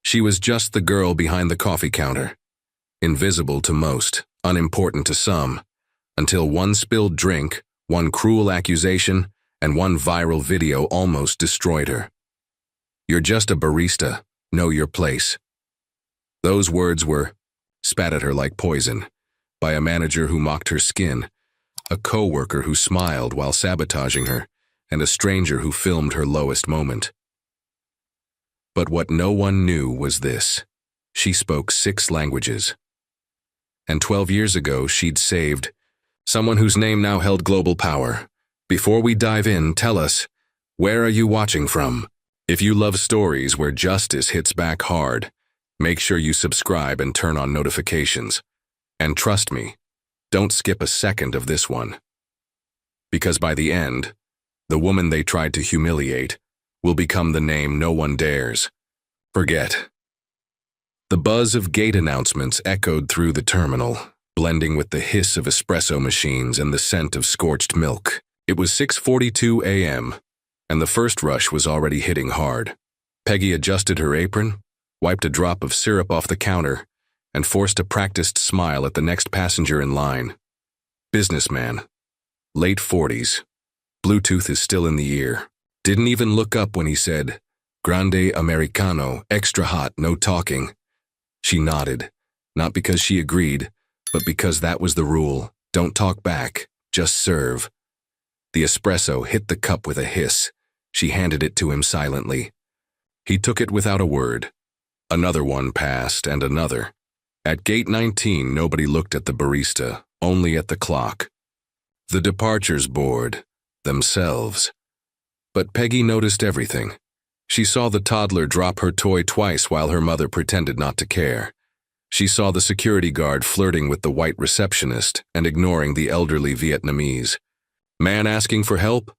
She was just the girl behind the coffee counter. Invisible to most, unimportant to some, until one spilled drink, one cruel accusation, and one viral video almost destroyed her. "You're just a barista. Know your place." Those words were spat at her like poison, by a manager who mocked her skin, a co-worker who smiled while sabotaging her, and a stranger who filmed her lowest moment. But what no one knew was this: she spoke 6 languages. And 12 years ago, she'd saved someone whose name now held global power. Before we dive in, tell us, where are you watching from? If you love stories where justice hits back hard, make sure you subscribe and turn on notifications. And trust me, don't skip a second of this one. Because by the end, the woman they tried to humiliate will become the name no one dares forget. The buzz of gate announcements echoed through the terminal, blending with the hiss of espresso machines and the scent of scorched milk. It was 6:42 a.m., and the first rush was already hitting hard. Peggy adjusted her apron, wiped a drop of syrup off the counter, and forced a practiced smile at the next passenger in line. Businessman. Late 40s. Bluetooth is still in the ear. Didn't even look up when he said, "Grande Americano, extra hot, no talking." She nodded, not because she agreed, but because that was the rule. Don't talk back, just serve. The espresso hit the cup with a hiss. She handed it to him silently. He took it without a word. Another one passed, and another. At gate 19, nobody looked at the barista, only at the clock. The departures board, themselves. But Peggy noticed everything. She saw the toddler drop her toy twice while her mother pretended not to care. She saw the security guard flirting with the white receptionist and ignoring the elderly Vietnamese man asking for help.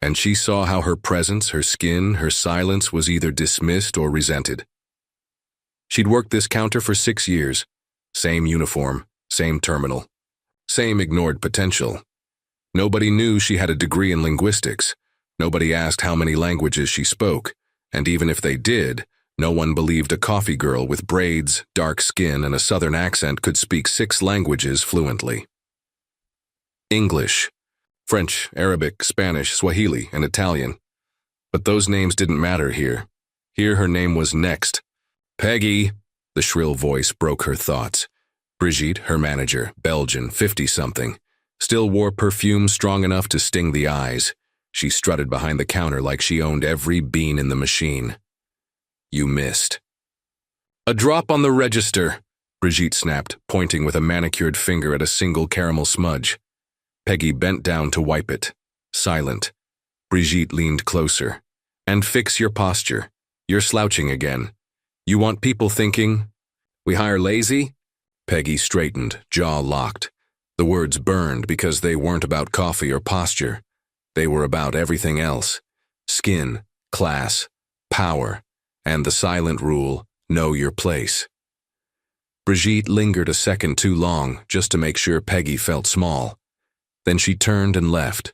And she saw how her presence, her skin, her silence was either dismissed or resented. She'd worked this counter for 6 years. Same uniform, same terminal, same ignored potential. Nobody knew she had a degree in linguistics. Nobody asked how many languages she spoke, and even if they did, no one believed a coffee girl with braids, dark skin, and a southern accent could speak 6 languages fluently. English, French, Arabic, Spanish, Swahili, and Italian. But those names didn't matter here. Here her name was next. "Peggy," the shrill voice broke her thoughts. Brigitte, her manager, Belgian, 50-something, still wore perfume strong enough to sting the eyes. She strutted behind the counter like she owned every bean in the machine. "You missed." "A drop on the register," Brigitte snapped, pointing with a manicured finger at a single caramel smudge. Peggy bent down to wipe it. Silent. Brigitte leaned closer. "And fix your posture. You're slouching again. You want people thinking we hire lazy?" Peggy straightened, jaw locked. The words burned because they weren't about coffee or posture. They were about everything else. Skin, class, power, and the silent rule, know your place. Brigitte lingered a second too long just to make sure Peggy felt small. Then she turned and left,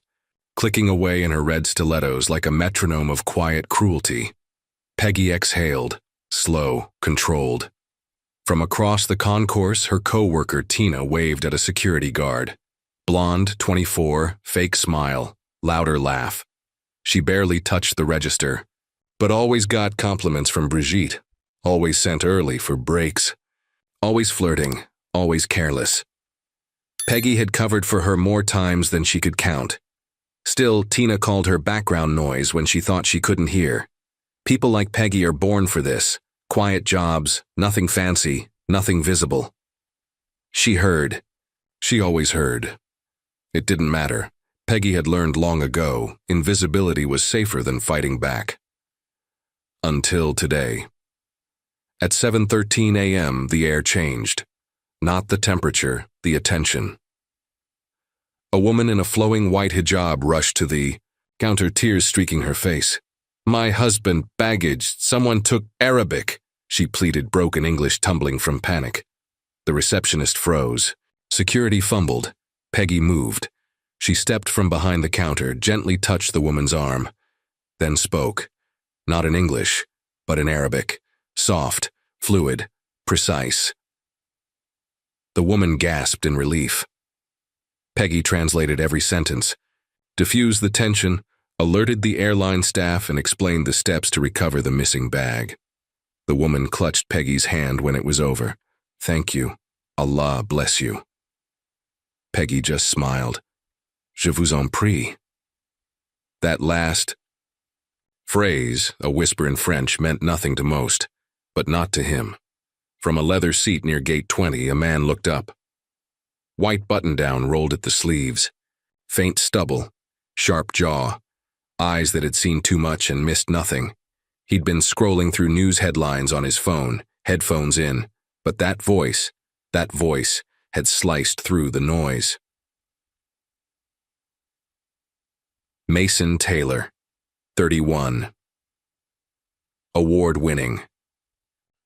clicking away in her red stilettos like a metronome of quiet cruelty. Peggy exhaled, slow, controlled. From across the concourse, her co-worker Tina waved at a security guard. Blonde, 24, fake smile, louder laugh. She barely touched the register, but always got compliments from Brigitte, always sent early for breaks, always flirting, always careless. Peggy had covered for her more times than she could count. Still, Tina called her background noise when she thought she couldn't hear. People like Peggy are born for this. Quiet jobs, nothing fancy, nothing visible. She heard. She always heard. It didn't matter. Peggy had learned long ago, invisibility was safer than fighting back. Until today. At 7:13 a.m., the air changed. Not the temperature, the attention. A woman in a flowing white hijab rushed to the counter, tears streaking her face. "My husband, baggage, someone took Arabic," she pleaded, broken English tumbling from panic. The receptionist froze. Security fumbled. Peggy moved. She stepped from behind the counter, gently touched the woman's arm, then spoke. Not in English, but in Arabic. soft, fluid, precise. The woman gasped in relief. Peggy translated every sentence, diffused the tension, alerted the airline staff, and explained the steps to recover the missing bag. The woman clutched Peggy's hand when it was over. "Thank you. Allah bless you." Peggy just smiled. "Je vous en prie." That last phrase, a whisper in French, meant nothing to most, but not to him. From a leather seat near gate 20, a man looked up. White button-down rolled at the sleeves, faint stubble, sharp jaw, eyes that had seen too much and missed nothing. He'd been scrolling through news headlines on his phone, headphones in, but that voice had sliced through the noise. Mason Taylor, 31. Award-winning.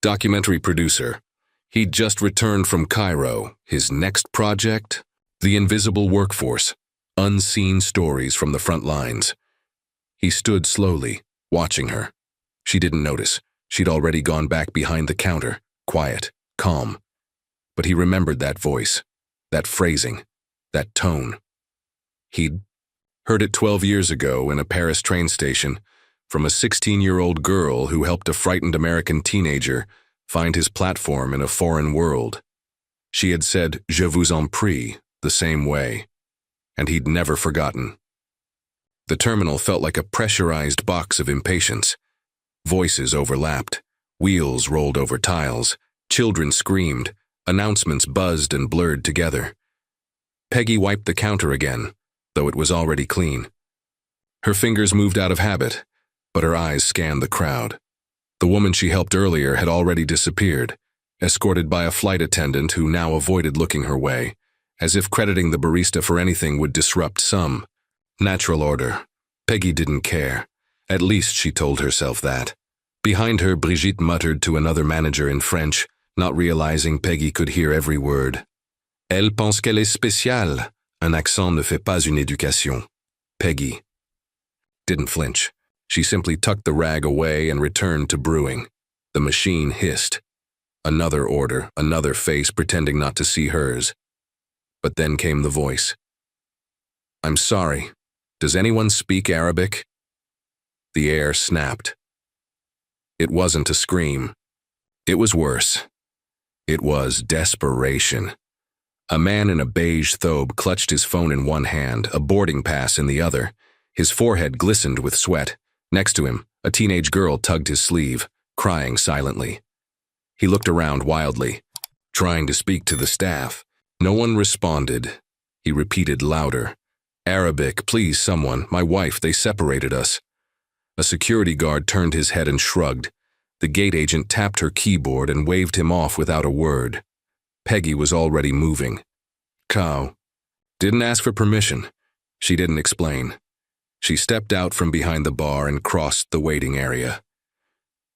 Documentary producer. He'd just returned from Cairo. His next project? The Invisible Workforce. Unseen stories from the front lines. He stood slowly, watching her. She didn't notice. She'd already gone back behind the counter, quiet, calm. But he remembered that voice, that phrasing, that tone. He'd heard it 12 years ago in a Paris train station from a 16-year-old girl who helped a frightened American teenager find his platform in a foreign world. She had said, "Je vous en prie," the same way, and he'd never forgotten. The terminal felt like a pressurized box of impatience. Voices overlapped, wheels rolled over tiles, children screamed, announcements buzzed and blurred together. Peggy wiped the counter again, though it was already clean. Her fingers moved out of habit, but her eyes scanned the crowd. The woman she helped earlier had already disappeared, escorted by a flight attendant who now avoided looking her way, as if crediting the barista for anything would disrupt some natural order. Peggy didn't care. At least she told herself that. Behind her, Brigitte muttered to another manager in French, not realizing Peggy could hear every word. Elle pense qu'elle est spéciale. Un accent ne fait pas une éducation. Peggy didn't flinch. She simply tucked the rag away and returned to brewing. The machine hissed. Another order, another face pretending not to see hers. But then came the voice. "I'm sorry. Does anyone speak Arabic?" The air snapped. It wasn't a scream. It was worse. It was desperation. A man in a beige thobe clutched his phone in one hand, a boarding pass in the other. His forehead glistened with sweat. Next to him, a teenage girl tugged his sleeve, crying silently. He looked around wildly, trying to speak to the staff. No one responded. He repeated louder. "Arabic, please someone, my wife, they separated us." A security guard turned his head and shrugged. The gate agent tapped her keyboard and waved him off without a word. Peggy was already moving. "Cow. Didn't ask for permission." She didn't explain. She stepped out from behind the bar and crossed the waiting area.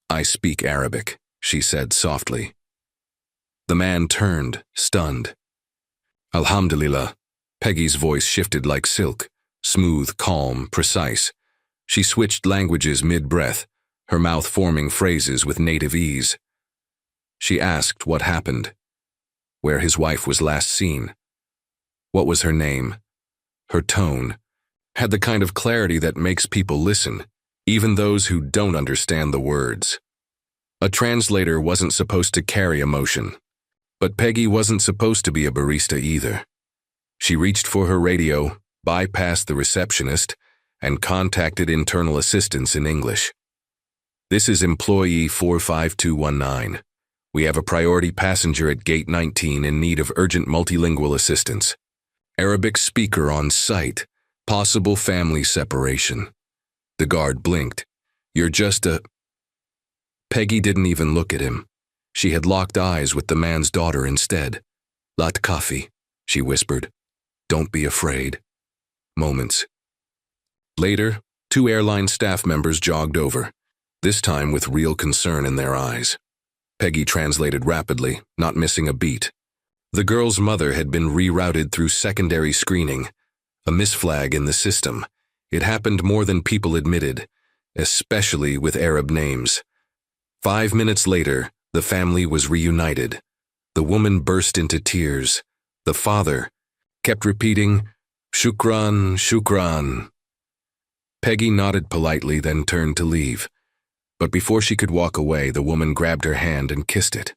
"I speak Arabic," she said softly. The man turned, stunned. "Alhamdulillah." Peggy's voice shifted like silk, smooth, calm, precise. She switched languages mid-breath, her mouth forming phrases with native ease. She asked what happened, where his wife was last seen. What was her name? Her tone had the kind of clarity that makes people listen, even those who don't understand the words. A translator wasn't supposed to carry emotion, but Peggy wasn't supposed to be a barista either. She reached for her radio, bypassed the receptionist, and contacted internal assistance in English. "This is employee 45219. We have a priority passenger at gate 19 in need of urgent multilingual assistance. Arabic speaker on site. Possible family separation." The guard blinked. "You're just a—" Peggy didn't even look at him. She had locked eyes with the man's daughter instead. "Lat kafi," she whispered. "Don't be afraid." Moments later, 2 airline staff members jogged over, this time with real concern in their eyes. Peggy translated rapidly, not missing a beat. The girl's mother had been rerouted through secondary screening, a misflag in the system. It happened more than people admitted, especially with Arab names. 5 minutes later, the family was reunited. The woman burst into tears. The father kept repeating, "Shukran, shukran." Peggy nodded politely, then turned to leave. But before she could walk away, the woman grabbed her hand and kissed it.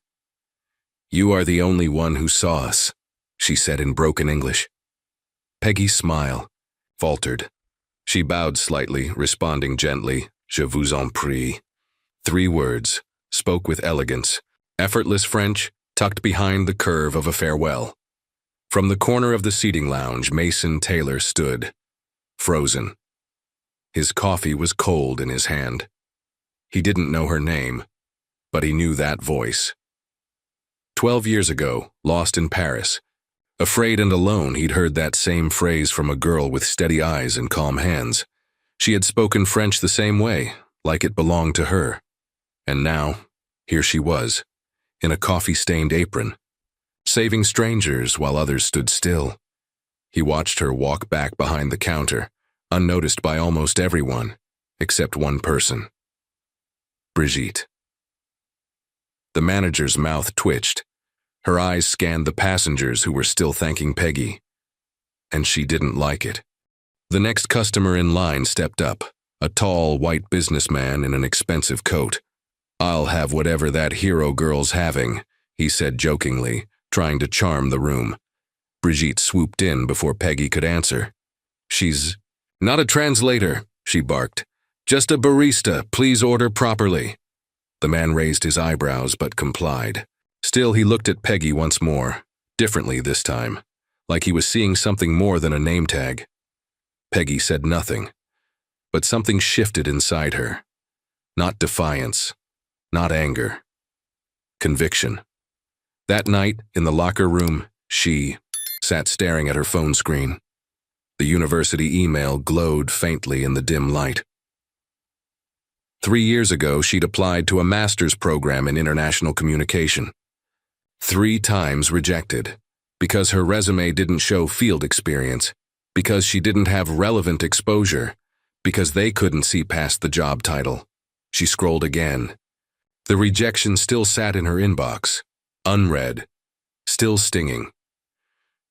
"You are the only one who saw us," she said in broken English. Peggy's smile faltered. She bowed slightly, responding gently, "Je vous en prie." 3 words, spoke with elegance, effortless French, tucked behind the curve of a farewell. From the corner of the seating lounge, Mason Taylor stood, frozen. His coffee was cold in his hand. He didn't know her name, but he knew that voice. 12 years ago, lost in Paris, afraid and alone, he'd heard that same phrase from a girl with steady eyes and calm hands. She had spoken French the same way, like it belonged to her. And now, here she was, in a coffee-stained apron, saving strangers while others stood still. He watched her walk back behind the counter, unnoticed by almost everyone, except one person. Brigitte. The manager's mouth twitched. Her eyes scanned the passengers who were still thanking Peggy. And she didn't like it. The next customer in line stepped up, a tall, white businessman in an expensive coat. "I'll have whatever that hero girl's having," he said jokingly, trying to charm the room. Brigitte swooped in before Peggy could answer. "She's not a translator," she barked. "Just a barista, please order properly." The man raised his eyebrows but complied. Still, he looked at Peggy once more, differently this time, like he was seeing something more than a name tag. Peggy said nothing, but something shifted inside her. Not defiance, not anger. Conviction. That night, in the locker room, she sat staring at her phone screen. The university email glowed faintly in the dim light. 3 years ago, she'd applied to a master's program in international communication. 3 times rejected, because her resume didn't show field experience, because she didn't have relevant exposure, because they couldn't see past the job title. She scrolled again. The rejection still sat in her inbox, unread, still stinging.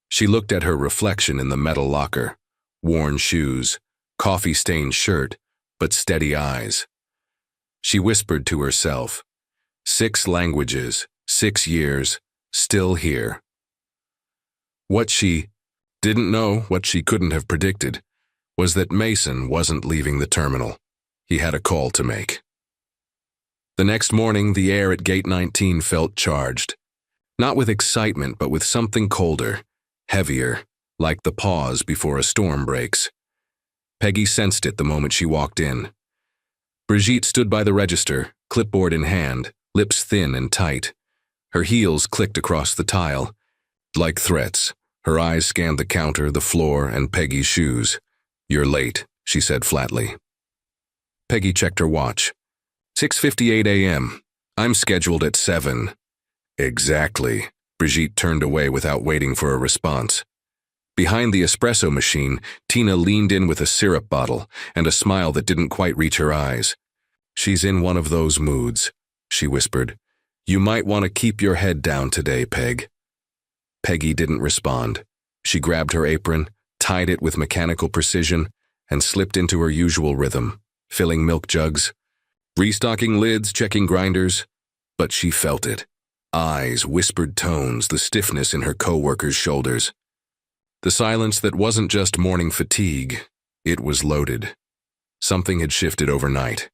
She looked at her reflection in the metal locker, worn shoes, coffee-stained shirt, but steady eyes. She whispered to herself, 6 languages, 6 years, still here. What she didn't know, what she couldn't have predicted, was that Mason wasn't leaving the terminal. He had a call to make. The next morning, the air at Gate 19 felt charged. Not with excitement, but with something colder, heavier, like the pause before a storm breaks. Peggy sensed it the moment she walked in. Brigitte stood by the register, clipboard in hand, lips thin and tight. Her heels clicked across the tile. Like threats, her eyes scanned the counter, the floor, and Peggy's shoes. "You're late," she said flatly. Peggy checked her watch. 6:58 a.m. "I'm scheduled at 7. "Exactly." Brigitte turned away without waiting for a response. Behind the espresso machine, Tina leaned in with a syrup bottle and a smile that didn't quite reach her eyes. "She's in one of those moods," she whispered. "You might want to keep your head down today, Peg." Peggy didn't respond. She grabbed her apron, tied it with mechanical precision, and slipped into her usual rhythm, filling milk jugs, restocking lids, checking grinders. But she felt it. Eyes, whispered tones, the stiffness in her co-workers' shoulders. The silence that wasn't just morning fatigue, it was loaded. Something had shifted overnight.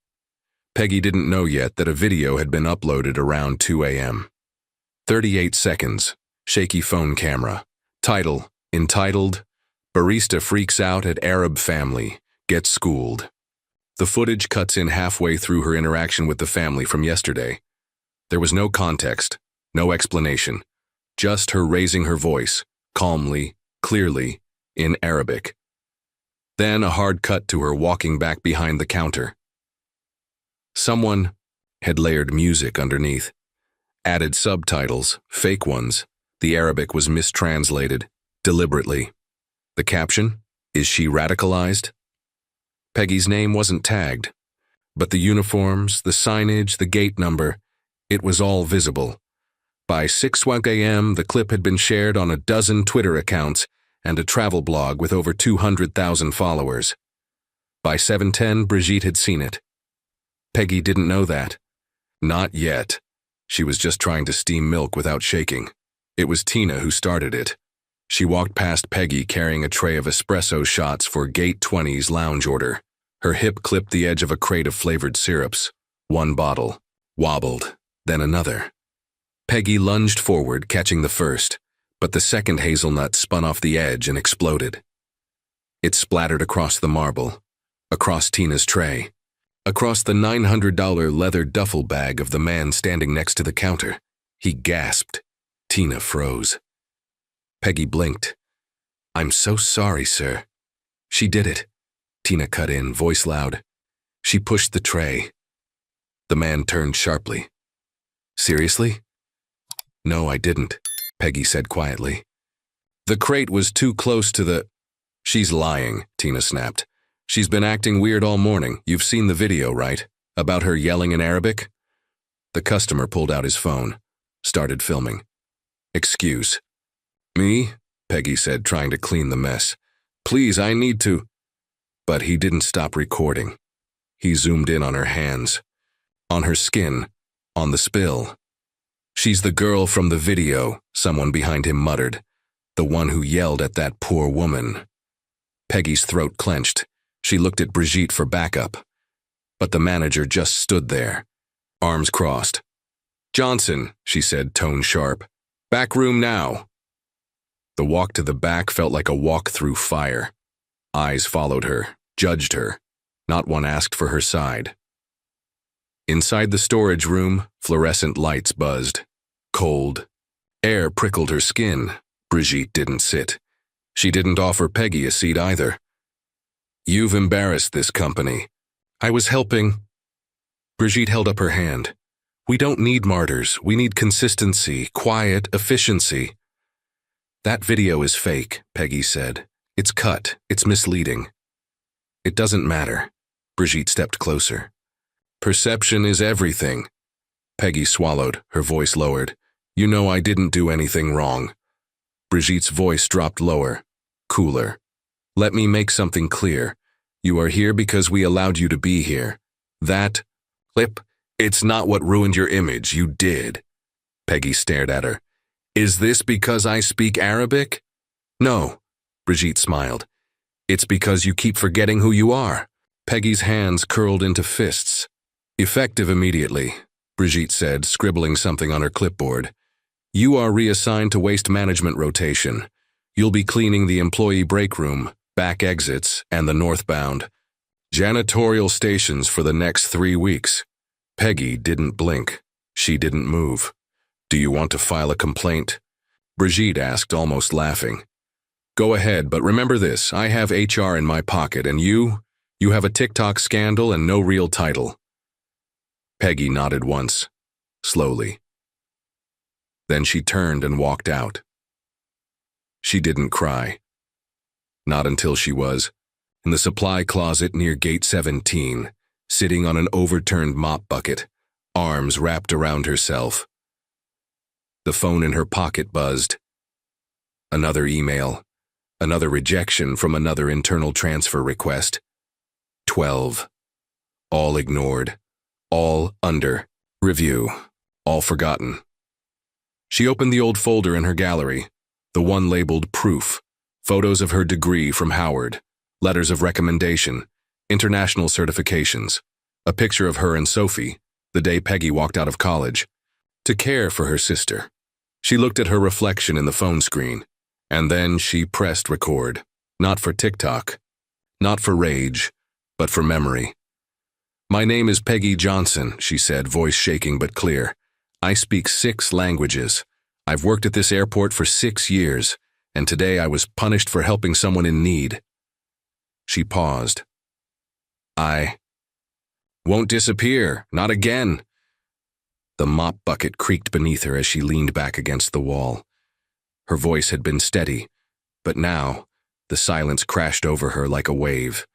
Peggy didn't know yet that a video had been uploaded around 2 a.m. 38 seconds, shaky phone camera. Title, entitled, "Barista Freaks Out at Arab Family, Gets Schooled." The footage cuts in halfway through her interaction with the family from yesterday. There was no context, no explanation, just her raising her voice, calmly, clearly, in Arabic. Then a hard cut to her walking back behind the counter. Someone had layered music underneath, added subtitles, fake ones. The Arabic was mistranslated, deliberately. The caption, "Is she radicalized?" Peggy's name wasn't tagged, But the uniforms, the signage, the gate number, it was all visible. By 6:00 a.m., the clip had been shared on a dozen Twitter accounts and a travel blog with over 200,000 followers. By 7:10, Brigitte had seen it. Peggy didn't know that. Not yet. She was just trying to steam milk without shaking. It was Tina who started it. She walked past Peggy carrying a tray of espresso shots for Gate 20's lounge order. Her hip clipped the edge of a crate of flavored syrups. One bottle. Wobbled. Then another. Peggy lunged forward, catching the first, but the second hazelnut spun off the edge and exploded. It splattered across the marble, across Tina's tray, across the $900 leather duffel bag of the man standing next to the counter. He gasped. Tina froze. Peggy blinked. "I'm so sorry, sir." "She did it." Tina cut in, voice loud. "She pushed the tray." The man turned sharply. "Seriously?" "No, I didn't," Peggy said quietly. "The crate was too close to the—" "She's lying," Tina snapped. "She's been acting weird all morning. You've seen the video, right? About her yelling in Arabic?" The customer pulled out his phone, started filming. "Excuse." "Me?" Peggy said, trying to clean the mess. "Please, I need to—" But he didn't stop recording. He zoomed in on her hands, on her skin, on the spill. "She's the girl from the video," someone behind him muttered. "The one who yelled at that poor woman." Peggy's throat clenched. She looked at Brigitte for backup. But the manager just stood there, arms crossed. "Johnson," she said, tone sharp. "Back room now." The walk to the back felt like a walk through fire. Eyes followed her, judged her. Not one asked for her side. Inside the storage room, fluorescent lights buzzed. Cold. Air prickled her skin. Brigitte didn't sit. She didn't offer Peggy a seat either. "You've embarrassed this company." "I was helping." Brigitte held up her hand. "We don't need martyrs. We need consistency, quiet, efficiency." "That video is fake," Peggy said. "It's cut. It's misleading." "It doesn't matter." Brigitte stepped closer. "Perception is everything." Peggy swallowed, her voice lowered. "You know I didn't do anything wrong." Brigitte's voice dropped lower, cooler. "Let me make something clear. You are here because we allowed you to be here. That clip, it's not what ruined your image. You did." Peggy stared at her. "Is this because I speak Arabic?" "No," Brigitte smiled. "It's because you keep forgetting who you are." Peggy's hands curled into fists. "Effective immediately," Brigitte said, scribbling something on her clipboard. "You are reassigned to waste management rotation. You'll be cleaning the employee break room, back exits, and the northbound janitorial stations for the next 3 weeks." Peggy didn't blink. She didn't move. "Do you want to file a complaint?" Brigitte asked, almost laughing. "Go ahead, but remember this, I have HR in my pocket, and you have a TikTok scandal and no real title." Peggy nodded once, slowly. Then she turned and walked out. She didn't cry. Not until she was in the supply closet near Gate 17, sitting on an overturned mop bucket, arms wrapped around herself. The phone in her pocket buzzed. Another email. Another rejection from another internal transfer request. 12. All ignored. All under review. All forgotten. She opened the old folder in her gallery, the one labeled Proof, photos of her degree from Howard, letters of recommendation, international certifications, a picture of her and Sophie, the day Peggy walked out of college, to care for her sister. She looked at her reflection in the phone screen, and then she pressed record, not for TikTok, not for rage, but for memory. "My name is Peggy Johnson," she said, voice shaking but clear. "I speak 6 languages. I've worked at this airport for 6 years, and today I was punished for helping someone in need." She paused. "I won't disappear, not again." The mop bucket creaked beneath her as she leaned back against the wall. Her voice had been steady, but now the silence crashed over her like a wave.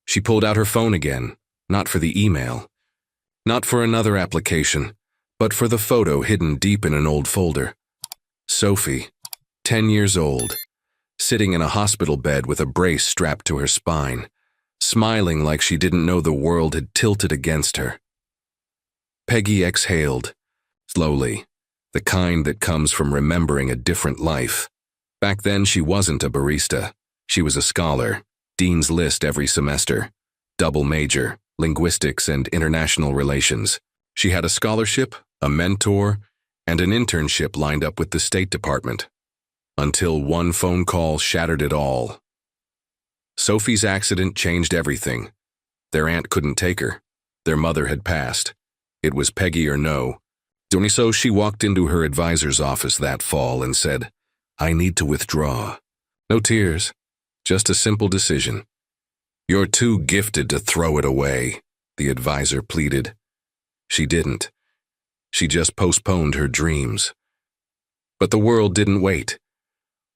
She pulled out her phone again, Not for the email. Not for another application, but for the photo hidden deep in an old folder. Sophie, 10 years old, sitting in a hospital bed with a brace strapped to her spine, smiling like she didn't know the world had tilted against her. Peggy exhaled, slowly, the kind that comes from remembering a different life. Back then she wasn't a barista. She was a scholar, Dean's List every semester, double major, linguistics and international relations. She had a scholarship, a mentor, and an internship lined up with the State Department. Until one phone call shattered it all. Sophie's accident changed everything. Their aunt couldn't take her. Their mother had passed. It was Peggy or no. So she walked into her advisor's office that fall and said, "I need to withdraw." No tears, just a simple decision. "You're too gifted to throw it away," the advisor pleaded. She didn't. She just postponed her dreams. But the world didn't wait.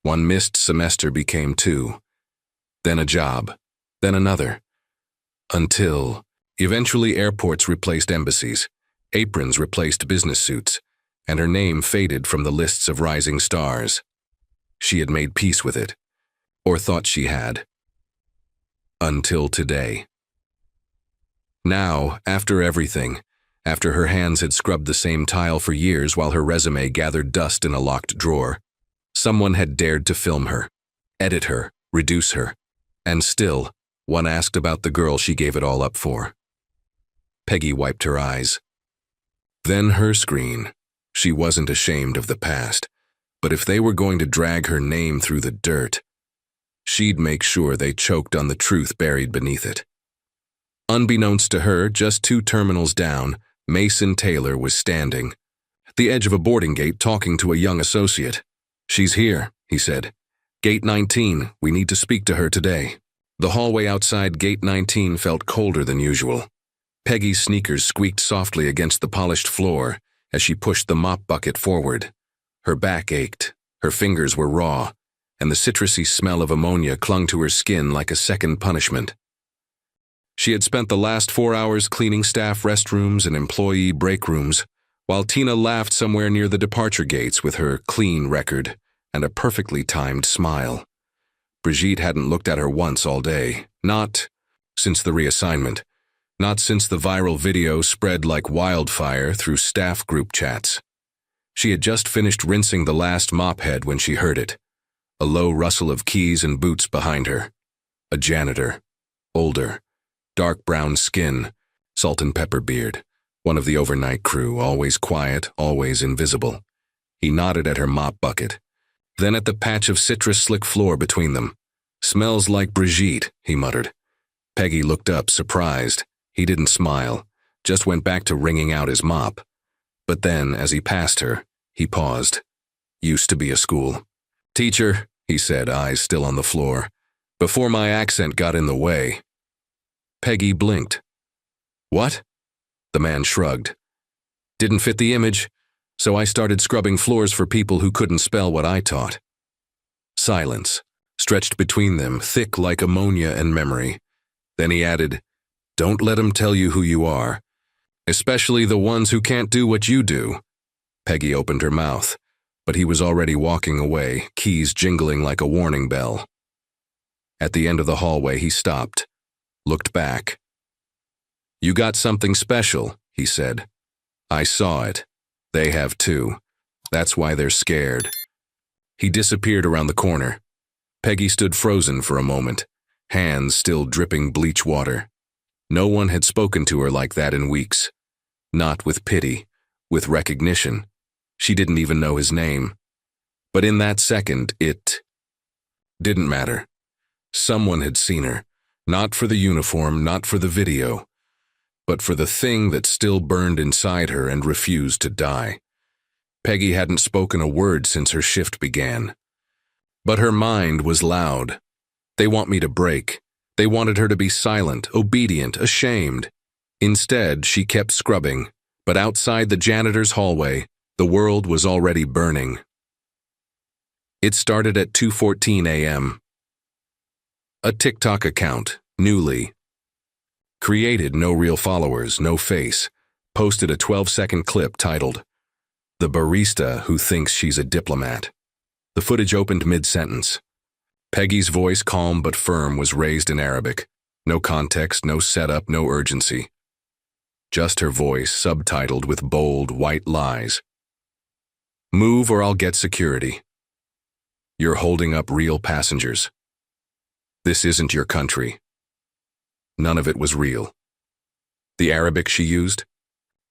One missed semester became two, then a job, then another, until eventually airports replaced embassies, aprons replaced business suits, and her name faded from the lists of rising stars. She had made peace with it, or thought she had. Until today. Now, after everything, after her hands had scrubbed the same tile for years while her resume gathered dust in a locked drawer, someone had dared to film her, edit her, reduce her, and still, one asked about the girl she gave it all up for. Peggy wiped her eyes. Then her screen. She wasn't ashamed of the past, but if they were going to drag her name through the dirt, she'd make sure they choked on the truth buried beneath it. Unbeknownst to her, just 2 terminals down, Mason Taylor was standing, at the edge of a boarding gate talking to a young associate. "She's here," he said. "Gate 19, we need to speak to her today." The hallway outside Gate 19 felt colder than usual. Peggy's sneakers squeaked softly against the polished floor as she pushed the mop bucket forward. Her back ached, her fingers were raw, and the citrusy smell of ammonia clung to her skin like a second punishment. She had spent the last 4 hours cleaning staff restrooms and employee break rooms, while Tina laughed somewhere near the departure gates with her clean record and a perfectly timed smile. Brigitte hadn't looked at her once all day, not since the reassignment, not since the viral video spread like wildfire through staff group chats. She had just finished rinsing the last mop head when she heard it, a low rustle of keys and boots behind her. A janitor, older, dark brown skin, salt and pepper beard, one of the overnight crew, always quiet, always invisible. He nodded at her mop bucket, then at the patch of citrus slick floor between them. "Smells like Brigitte," he muttered. Peggy looked up, surprised. He didn't smile, just went back to wringing out his mop. But then, as he passed her, he paused. "Used to be a school." "Teacher," he said, eyes still on the floor, "before my accent got in the way." Peggy blinked. "What?" The man shrugged. "Didn't fit the image, so I started scrubbing floors for people who couldn't spell what I taught." Silence, stretched between them, thick like ammonia and memory. Then he added, "Don't let 'em tell you who you are, especially the ones who can't do what you do." Peggy opened her mouth, but he was already walking away, keys jingling like a warning bell. At the end of the hallway, he stopped, looked back. "You got something special," he said. "I saw it. They have too. That's why they're scared." He disappeared around the corner. Peggy stood frozen for a moment, hands still dripping bleach water. No one had spoken to her like that in weeks. Not with pity, with recognition. She didn't even know his name. But in that second, it didn't matter. Someone had seen her, not for the uniform, not for the video, but for the thing that still burned inside her and refused to die. Peggy hadn't spoken a word since her shift began. But her mind was loud. They want me to break. They wanted her to be silent, obedient, ashamed. Instead, she kept scrubbing, but outside the janitor's hallway, the world was already burning. It started at 2:14 a.m. A TikTok account, newly. Created no real followers, no face. Posted a 12-second clip titled, "The Barista Who Thinks She's a Diplomat." The footage opened mid-sentence. Peggy's voice, calm but firm, was raised in Arabic. No context, no setup, no urgency. Just her voice, subtitled with bold, white lies. "Move or I'll get security. You're holding up real passengers. This isn't your country." None of it was real. The Arabic she used?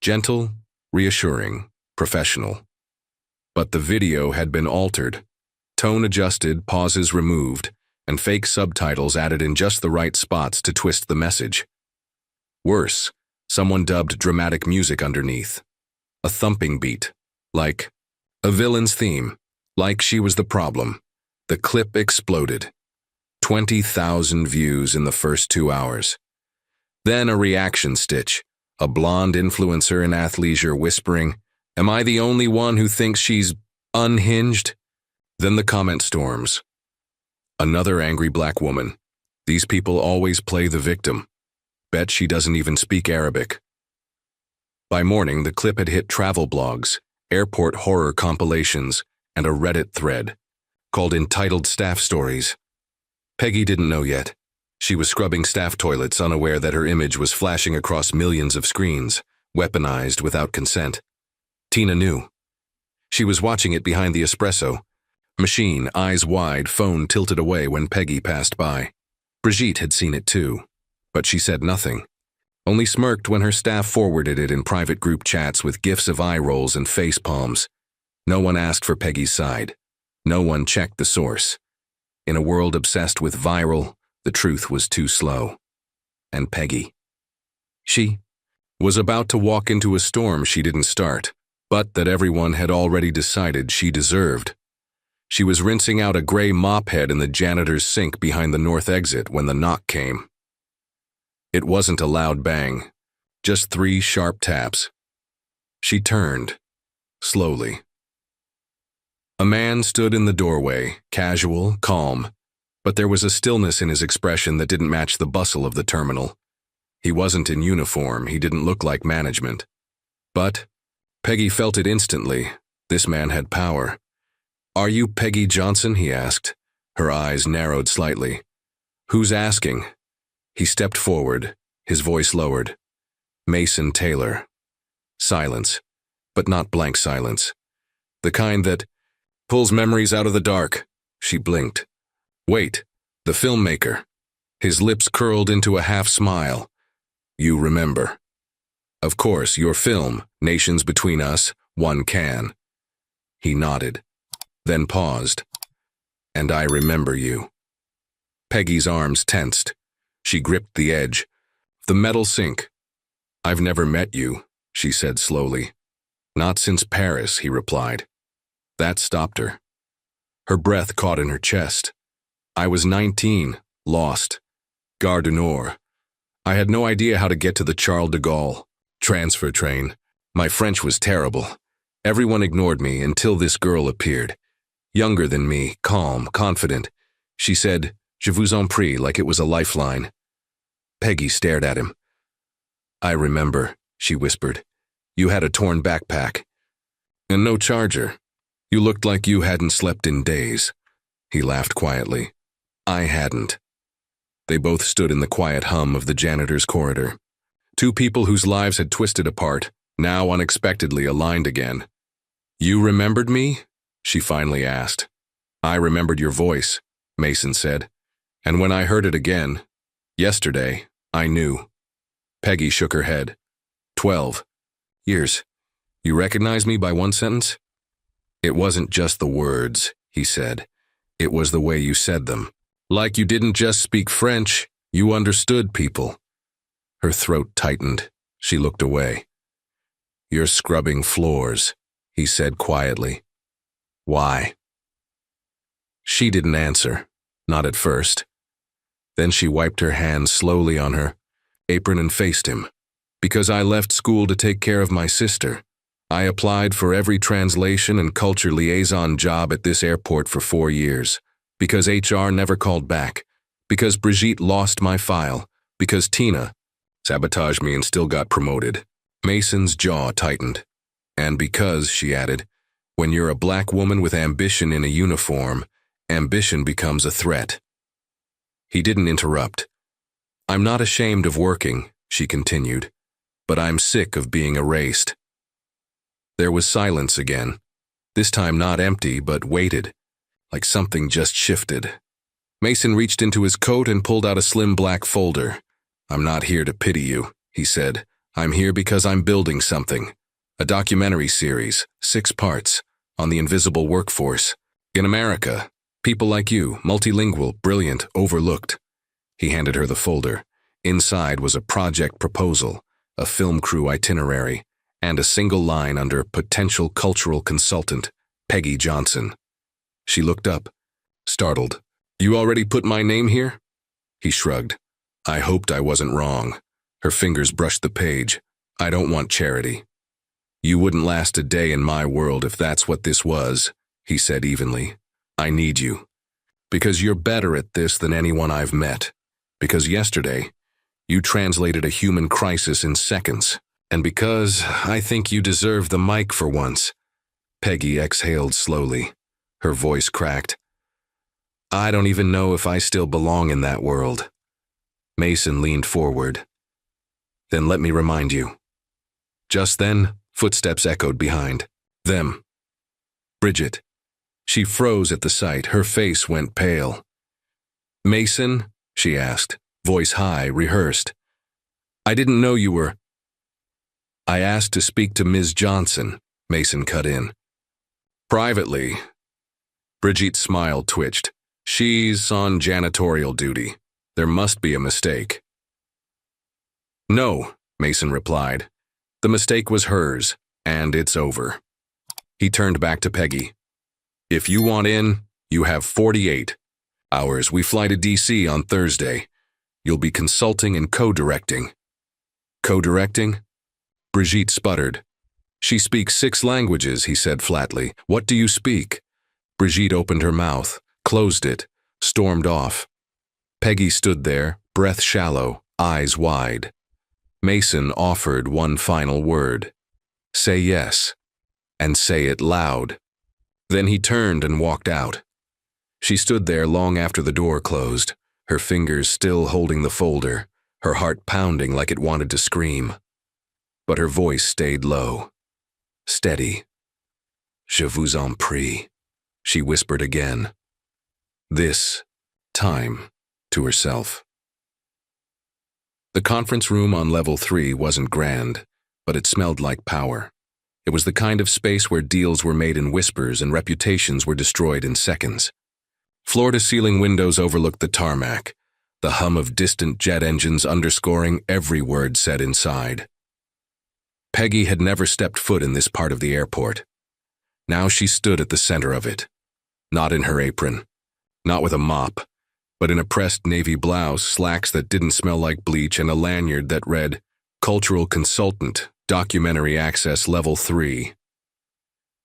Gentle, reassuring, professional. But the video had been altered. Tone adjusted, pauses removed, and fake subtitles added in just the right spots to twist the message. Worse, someone dubbed dramatic music underneath. A thumping beat, like a villain's theme, like she was the problem. The clip exploded. 20,000 views in the first 2 hours. Then a reaction stitch, a blonde influencer in athleisure whispering, "Am I the only one who thinks she's unhinged?" Then the comment storms. Another angry black woman. "These people always play the victim. Bet she doesn't even speak Arabic." By morning, the clip had hit travel blogs, airport horror compilations, and a Reddit thread called Entitled Staff Stories. Peggy didn't know yet. She was scrubbing staff toilets, unaware that her image was flashing across millions of screens, weaponized without consent. Tina knew. She was watching it behind the espresso machine, eyes wide, phone tilted away when Peggy passed by. Brigitte had seen it too, but she said nothing, only smirked when her staff forwarded it in private group chats with gifs of eye rolls and face palms. No one asked for Peggy's side. No one checked the source. In a world obsessed with viral, the truth was too slow. And Peggy. She was about to walk into a storm she didn't start, but that everyone had already decided she deserved. She was rinsing out a gray mop head in the janitor's sink behind the north exit when the knock came. It wasn't a loud bang, just 3 sharp taps. She turned, slowly. A man stood in the doorway, casual, calm, but there was a stillness in his expression that didn't match the bustle of the terminal. He wasn't in uniform, he didn't look like management. But Peggy felt it instantly. This man had power. "Are you Peggy Johnson?" he asked. Her eyes narrowed slightly. "Who's asking?" He stepped forward, his voice lowered. "Mason Taylor." Silence, but not blank silence. The kind that pulls memories out of the dark. She blinked. "Wait, the filmmaker." His lips curled into a half-smile. "You remember." "Of course, your film, Nations Between Us, one can." He nodded, then paused. "And I remember you." Peggy's arms tensed. She gripped the edge. The metal sink. "I've never met you," she said slowly. "Not since Paris," he replied. That stopped her. Her breath caught in her chest. "I was 19, lost. Gare du Nord. I had no idea how to get to the Charles de Gaulle transfer train. My French was terrible. Everyone ignored me until this girl appeared. Younger than me, calm, confident. She said, 'Je vous en prie,' like it was a lifeline." Peggy stared at him. "I remember," she whispered. "You had a torn backpack. And no charger. You looked like you hadn't slept in days." He laughed quietly. "I hadn't." They both stood in the quiet hum of the janitor's corridor. Two people whose lives had twisted apart, now unexpectedly aligned again. "You remembered me?" she finally asked. "I remembered your voice," Mason said. "And when I heard it again, yesterday, I knew." Peggy shook her head. 12 years. You recognize me by one sentence?" "It wasn't just the words," he said. "It was the way you said them. Like you didn't just speak French, you understood people." Her throat tightened. She looked away. "You're scrubbing floors," he said quietly. "Why?" She didn't answer, not at first. Then she wiped her hands slowly on her apron and faced him. "Because I left school to take care of my sister. I applied for every translation and culture liaison job at this airport for 4 years. Because HR never called back. Because Brigitte lost my file. Because Tina Sabotaged me and still got promoted. Mason's jaw tightened. And because, she added, when you're a black woman with ambition in a uniform, ambition becomes a threat. He didn't interrupt. I'm not ashamed of working, she continued, but I'm sick of being erased. There was silence again, this time not empty but weighted, like something just shifted. Mason reached into his coat and pulled out a slim black folder. I'm not here to pity you, he said. I'm here because I'm building something. A documentary series, 6 parts, on the invisible workforce. In America, people like you, multilingual, brilliant, overlooked. He handed her the folder. Inside was a project proposal, a film crew itinerary, and a single line under potential cultural consultant, Peggy Johnson. She looked up, startled. You already put my name here? He shrugged. I hoped I wasn't wrong. Her fingers brushed the page. I don't want charity. You wouldn't last a day in my world if that's what this was, he said evenly. I need you. Because you're better at this than anyone I've met. Because yesterday, you translated a human crisis in seconds. And because I think you deserve the mic for once. Peggy exhaled slowly. Her voice cracked. I don't even know if I still belong in that world. Mason leaned forward. Then let me remind you. Just then, footsteps echoed behind. Them. Bridget. She froze at the sight. Her face went pale. Mason? She asked, voice high, rehearsed. I didn't know you were. I asked to speak to Ms. Johnson, Mason cut in. Privately. Bridget's smile twitched. She's on janitorial duty. There must be a mistake. No, Mason replied. The mistake was hers, and it's over. He turned back to Peggy. If you want in, you have 48 hours. We fly to D.C. on Thursday. You'll be consulting and co-directing. Co-directing? Brigitte sputtered. She speaks 6 languages, he said flatly. What do you speak? Brigitte opened her mouth, closed it, stormed off. Peggy stood there, breath shallow, eyes wide. Mason offered one final word. Say yes, and say it loud. Then he turned and walked out. She stood there long after the door closed, her fingers still holding the folder, her heart pounding like it wanted to scream. But her voice stayed low, steady. Je vous en prie, she whispered again. This time to herself. The conference room on level 3 wasn't grand, but it smelled like power. It was the kind of space where deals were made in whispers and reputations were destroyed in seconds. Floor-to-ceiling windows overlooked the tarmac, the hum of distant jet engines underscoring every word said inside. Peggy had never stepped foot in this part of the airport. Now she stood at the center of it. Not in her apron, not with a mop, but in a pressed navy blouse, slacks that didn't smell like bleach, and a lanyard that read, Cultural Consultant, Documentary Access Level 3.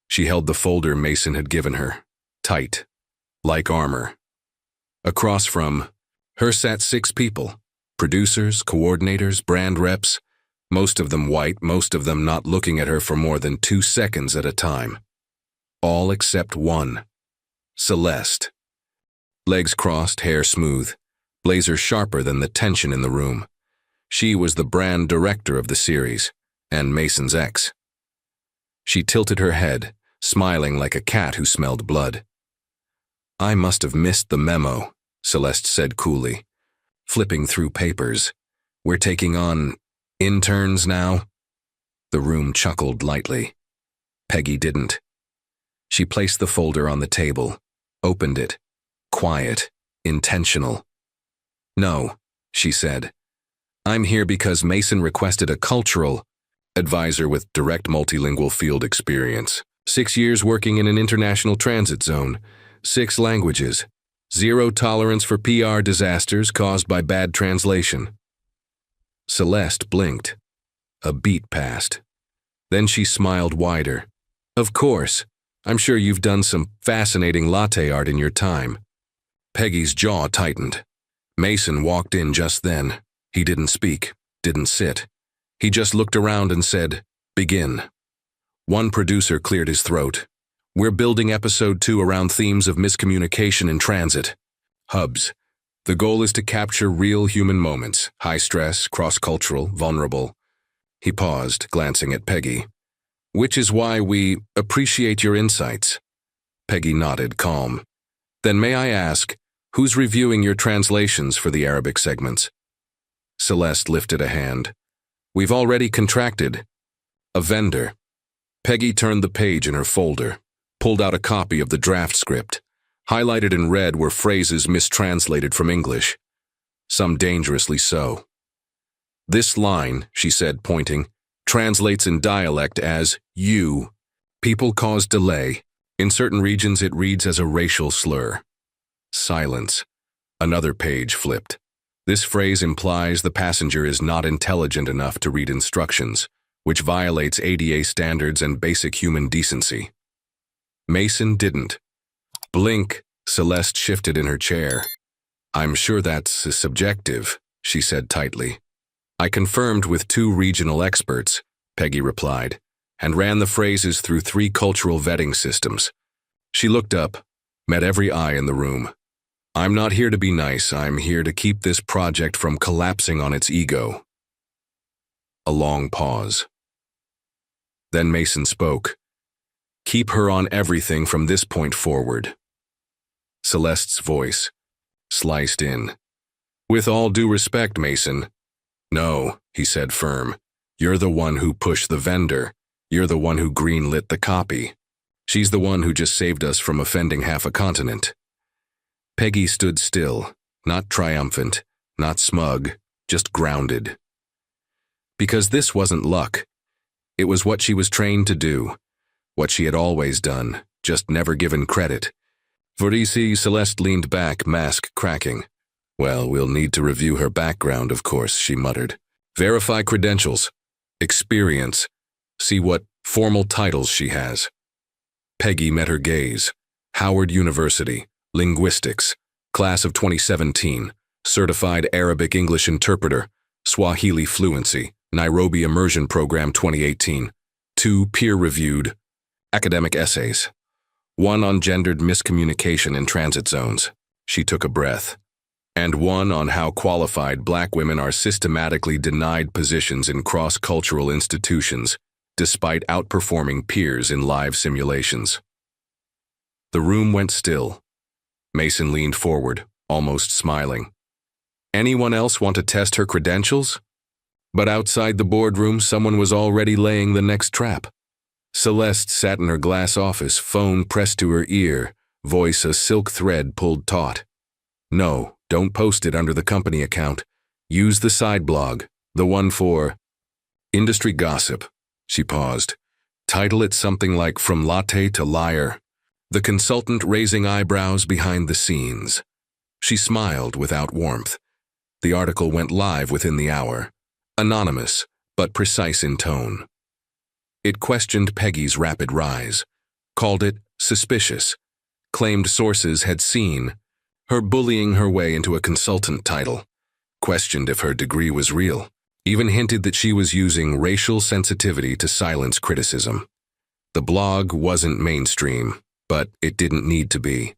She held the folder Mason had given her, tight, like armor. Across from her sat 6 people, producers, coordinators, brand reps, most of them white, most of them not looking at her for more than 2 seconds at a time. All except one, Celeste. Legs crossed, hair smooth, blazer sharper than the tension in the room. She was the brand director of the series, and Mason's ex. She tilted her head, smiling like a cat who smelled blood. I must have missed the memo, Celeste said coolly, flipping through papers. We're taking on interns now? The room chuckled lightly. Peggy didn't. She placed the folder on the table, opened it. Quiet, intentional. No, she said. I'm here because Mason requested a cultural advisor with direct multilingual field experience. 6 years working in an international transit zone. 6 languages. 0 tolerance for PR disasters caused by bad translation. Celeste blinked. A beat passed. Then she smiled wider. Of course. I'm sure you've done some fascinating latte art in your time. Peggy's jaw tightened. Mason walked in just then. He didn't speak. didn't sit. He just looked around and said, "Begin." One producer cleared his throat. "We're building episode 2 around themes of miscommunication in transit. Hubs. The goal is to capture real human moments, high stress, cross-cultural, vulnerable." He paused, glancing at Peggy. "Which is why we appreciate your insights." Peggy nodded, calm. "Then may I ask, who's reviewing your translations for the Arabic segments?" Celeste lifted a hand. "We've already contracted a vendor." Peggy turned the page in her folder, pulled out a copy of the draft script. Highlighted in red were phrases mistranslated from English, some dangerously so. "This line," she said, pointing, "translates in dialect as you. People cause delay. In certain regions it reads as a racial slur." Silence. Another page flipped. "This phrase implies the passenger is not intelligent enough to read instructions, which violates ADA standards and basic human decency." Mason didn't. Blink. Celeste shifted in her chair. "I'm sure that's subjective," she said tightly. "I confirmed with 2 regional experts," Peggy replied, "and ran the phrases through 3 cultural vetting systems." She looked up, met every eye in the room. "I'm not here to be nice, I'm here to keep this project from collapsing on its ego." A long pause. Then Mason spoke. "Keep her on everything from this point forward." Celeste's voice sliced in. "With all due respect, Mason." "No," he said firm. "You're the one who pushed the vendor. You're the one who greenlit the copy. She's the one who just saved us from offending half a continent." Peggy stood still, not triumphant, not smug, just grounded. Because this wasn't luck. It was what she was trained to do, what she had always done, just never given credit. Barista. Celeste leaned back, mask cracking. "Well, we'll need to review her background, of course," she muttered. "Verify credentials, experience, see what formal titles she has." Peggy met her gaze. "Howard University, Linguistics, Class of 2017, Certified Arabic English Interpreter, Swahili Fluency, Nairobi Immersion Program 2018, 2 peer-reviewed academic essays, 1 on gendered miscommunication in transit zones." She took a breath. "And 1 on how qualified Black women are systematically denied positions in cross-cultural institutions, despite outperforming peers in live simulations." The room went still. Mason leaned forward, almost smiling. "Anyone else want to test her credentials?" But outside the boardroom, someone was already laying the next trap. Celeste sat in her glass office, phone pressed to her ear, voice a silk thread pulled taut. "No, don't post it under the company account. Use the side blog, the one for industry gossip." She paused. "Title it something like From Latte to Liar." The consultant raising eyebrows behind the scenes. She smiled without warmth. The article went live within the hour. Anonymous, but precise in tone. It questioned Peggy's rapid rise, called it suspicious, claimed sources had seen her bullying her way into a consultant title, questioned if her degree was real, even hinted that she was using racial sensitivity to silence criticism. The blog wasn't mainstream, but it didn't need to be.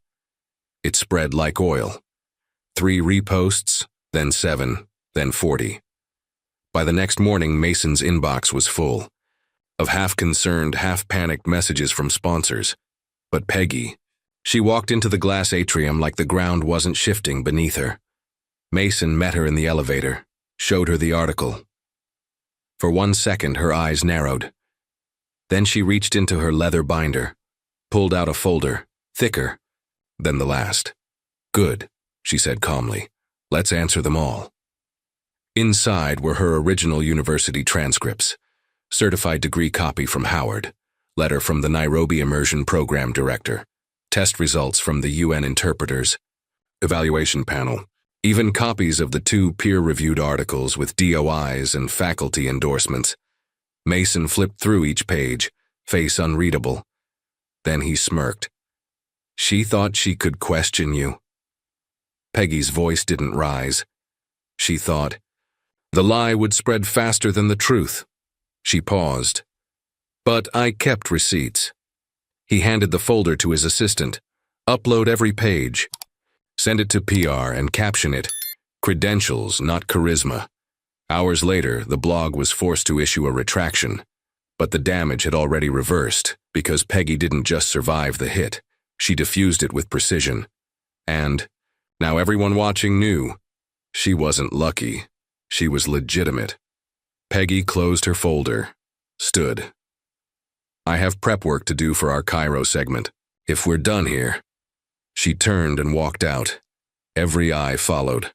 It spread like oil. 3 reposts, then 7, then 40. By the next morning, Mason's inbox was full of half-concerned, half-panicked messages from sponsors. But Peggy, she walked into the glass atrium like the ground wasn't shifting beneath her. Mason met her in the elevator, showed her the article. For 1 second, her eyes narrowed. Then she reached into her leather binder, pulled out a folder, thicker than the last. "Good," she said calmly. "Let's answer them all." Inside were her original university transcripts, certified degree copy from Howard, letter from the Nairobi Immersion Program Director, test results from the UN interpreters, evaluation panel, even copies of the 2 peer-reviewed articles with DOIs and faculty endorsements. Mason flipped through each page, face unreadable. Then he smirked. "She thought she could question you." Peggy's voice didn't rise. She thought, The lie would spread faster than the truth. She paused. But I kept receipts. He handed the folder to his assistant. Upload every page. Send it to PR and caption it, "Credentials, not charisma." Hours later, the blog was forced to issue a retraction. But the damage had already reversed, because Peggy didn't just survive the hit, she diffused it with precision. And now everyone watching knew. She wasn't lucky. She was legitimate. Peggy closed her folder, stood. I have prep work to do for our Cairo segment. If we're done here. She turned and walked out. Every eye followed.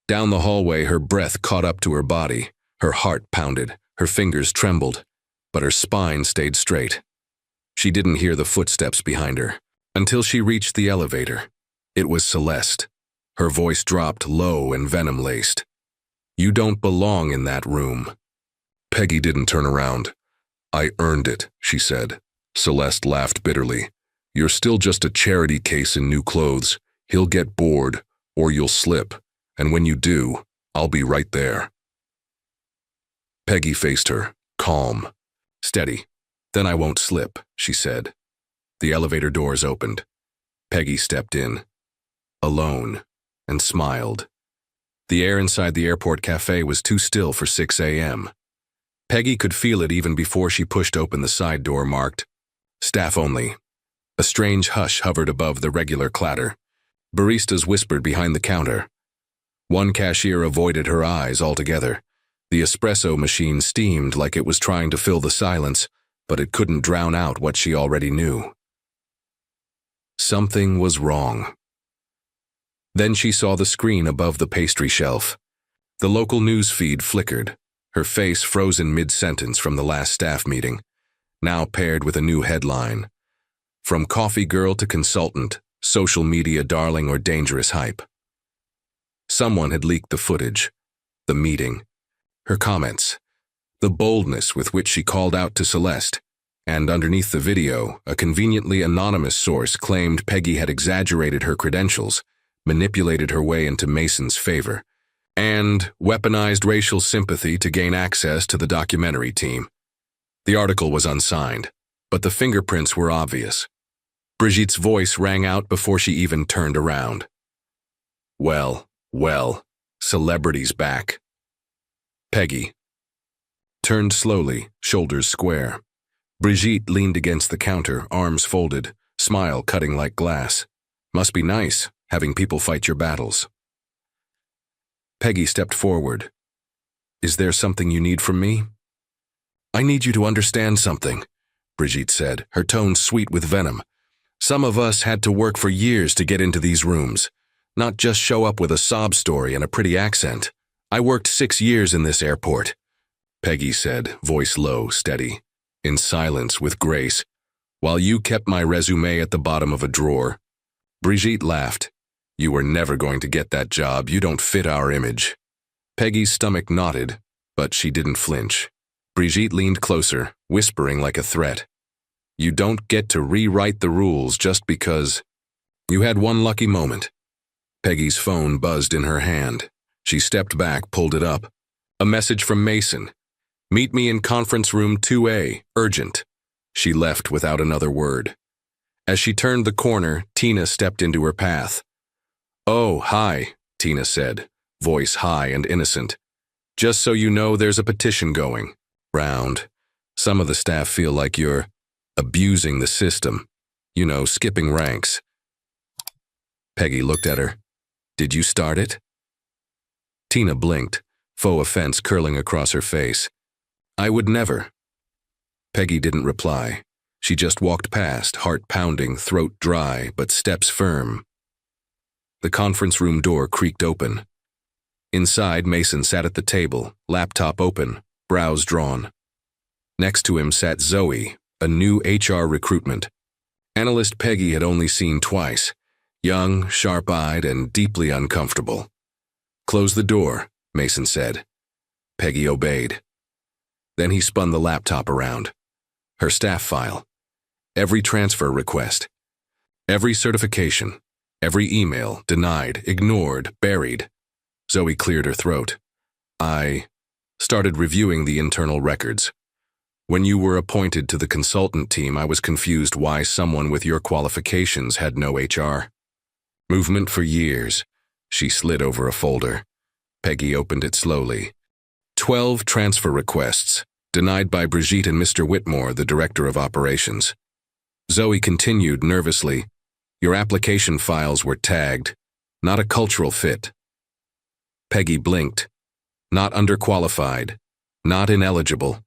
Down the hallway, her breath caught up to her body. Her heart pounded, her fingers trembled, but her spine stayed straight. She didn't hear the footsteps behind her until she reached the elevator. It was Celeste. Her voice dropped low and venom-laced. "You don't belong in that room." Peggy didn't turn around. "I earned it," she said. Celeste laughed bitterly. "You're still just a charity case in new clothes. He'll get bored, or you'll slip. And when you do, I'll be right there." Peggy faced her, calm. "Steady. Then I won't slip," she said. The elevator doors opened. Peggy stepped in. Alone. And smiled. The air inside the airport cafe was too still for 6 a.m. Peggy could feel it even before she pushed open the side door marked "Staff only." A strange hush hovered above the regular clatter. Baristas whispered behind the counter. One cashier avoided her eyes altogether. The espresso machine steamed like it was trying to fill the silence, but it couldn't drown out what she already knew. Something was wrong. Then she saw the screen above the pastry shelf. The local news feed flickered, her face frozen mid-sentence from the last staff meeting, now paired with a new headline. From coffee girl to consultant, social media darling or dangerous hype. Someone had leaked the footage, the meeting, her comments, the boldness with which she called out to Celeste, and underneath the video, a conveniently anonymous source claimed Peggy had exaggerated her credentials, manipulated her way into Mason's favor, and weaponized racial sympathy to gain access to the documentary team. The article was unsigned, but the fingerprints were obvious. Brigitte's voice rang out before she even turned around. Well, celebrity's back. Peggy turned slowly, shoulders square. Brigitte leaned against the counter, arms folded, smile cutting like glass. Must be nice, having people fight your battles. Peggy stepped forward. Is there something you need from me? I need you to understand something, Brigitte said, her tone sweet with venom. Some of us had to work for years to get into these rooms, not just show up with a sob story and a pretty accent. I worked 6 years in this airport, Peggy said, voice low, steady, in silence with grace, while you kept my resume at the bottom of a drawer. Brigitte laughed. You were never going to get that job. You don't fit our image. Peggy's stomach knotted, but she didn't flinch. Brigitte leaned closer, whispering like a threat. You don't get to rewrite the rules just because you had one lucky moment. Peggy's phone buzzed in her hand. She stepped back, pulled it up. A message from Mason. Meet me in conference room 2A, urgent. She left without another word. As she turned the corner, Tina stepped into her path. Oh, hi, Tina said, voice high and innocent. Just so you know, there's a petition going. Round. Some of the staff feel like you're abusing the system. You know, skipping ranks. Peggy looked at her. Did you start it? Tina blinked, faux offense curling across her face. I would never. Peggy didn't reply. She just walked past, heart pounding, throat dry, but steps firm. The conference room door creaked open. Inside, Mason sat at the table, laptop open, brows drawn. Next to him sat Zoe, a new HR recruitment. Analyst Peggy had only seen twice, young, sharp-eyed, and deeply uncomfortable. Close the door, Mason said. Peggy obeyed. Then he spun the laptop around. Her staff file. Every transfer request. Every certification. Every email, denied, ignored, buried. Zoe cleared her throat. Started reviewing the internal records. When you were appointed to the consultant team, I was confused why someone with your qualifications had no HR. Movement for years. She slid over a folder. Peggy opened it slowly. 12 transfer requests, denied by Brigitte and Mr. Whitmore, the director of operations. Zoe continued nervously. Your application files were tagged. Not a cultural fit. Peggy blinked. Not underqualified. Not ineligible.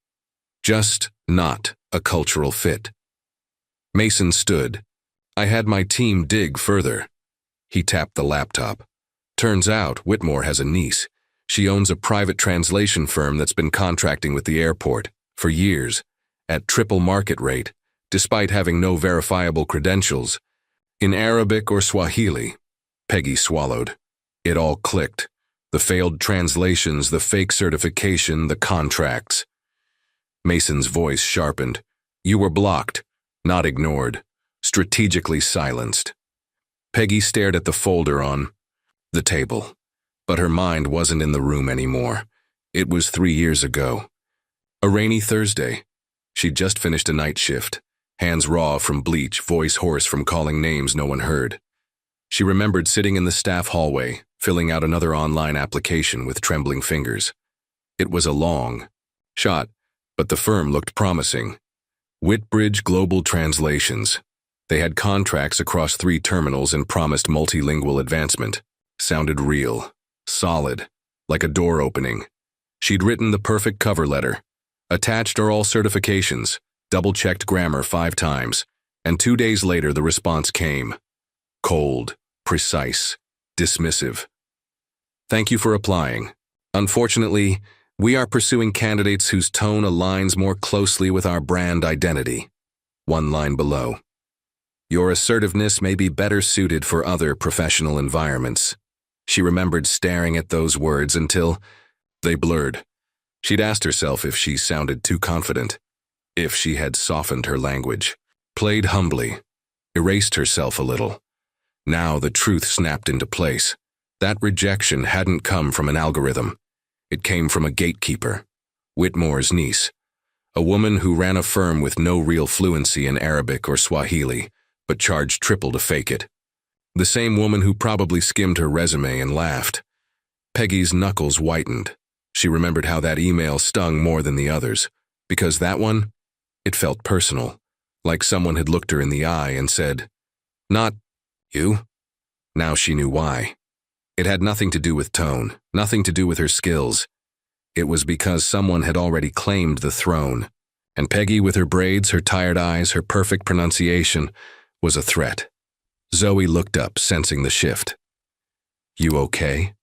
Just not a cultural fit. Mason stood. I had my team dig further. He tapped the laptop. Turns out Whitmore has a niece. She owns a private translation firm that's been contracting with the airport for years, at triple market rate, despite having no verifiable credentials. In Arabic or Swahili. Peggy swallowed. It all clicked. The failed translations, the fake certification, the contracts. Mason's voice sharpened. You were blocked, not ignored, strategically silenced. Peggy stared at the folder on the table, but her mind wasn't in the room anymore. It was 3 years ago. A rainy Thursday. She'd just finished a night shift, hands raw from bleach, voice hoarse from calling names no one heard. She remembered sitting in the staff hallway, filling out another online application with trembling fingers. It was a long shot, but the firm looked promising. Whitbridge Global Translations. They had contracts across 3 terminals and promised multilingual advancement. Sounded real, solid, like a door opening. She'd written the perfect cover letter. Attached are all certifications, double-checked grammar 5 times, and 2 days later the response came. Cold, precise, dismissive. Thank you for applying. Unfortunately, we are pursuing candidates whose tone aligns more closely with our brand identity. 1 line below. Your assertiveness may be better suited for other professional environments. She remembered staring at those words until they blurred. She'd asked herself if she sounded too confident, if she had softened her language, played humbly, erased herself a little. Now the truth snapped into place. That rejection hadn't come from an algorithm. It came from a gatekeeper, Whitmore's niece, a woman who ran a firm with no real fluency in Arabic or Swahili, but charged triple to fake it. The same woman who probably skimmed her resume and laughed. Peggy's knuckles whitened. She remembered how that email stung more than the others, because that one, it felt personal, like someone had looked her in the eye and said, "Not you." Now she knew why. It had nothing to do with tone, nothing to do with her skills. It was because someone had already claimed the throne, and Peggy, with her braids, her tired eyes, her perfect pronunciation, was a threat. Zoe looked up, sensing the shift. "You okay?"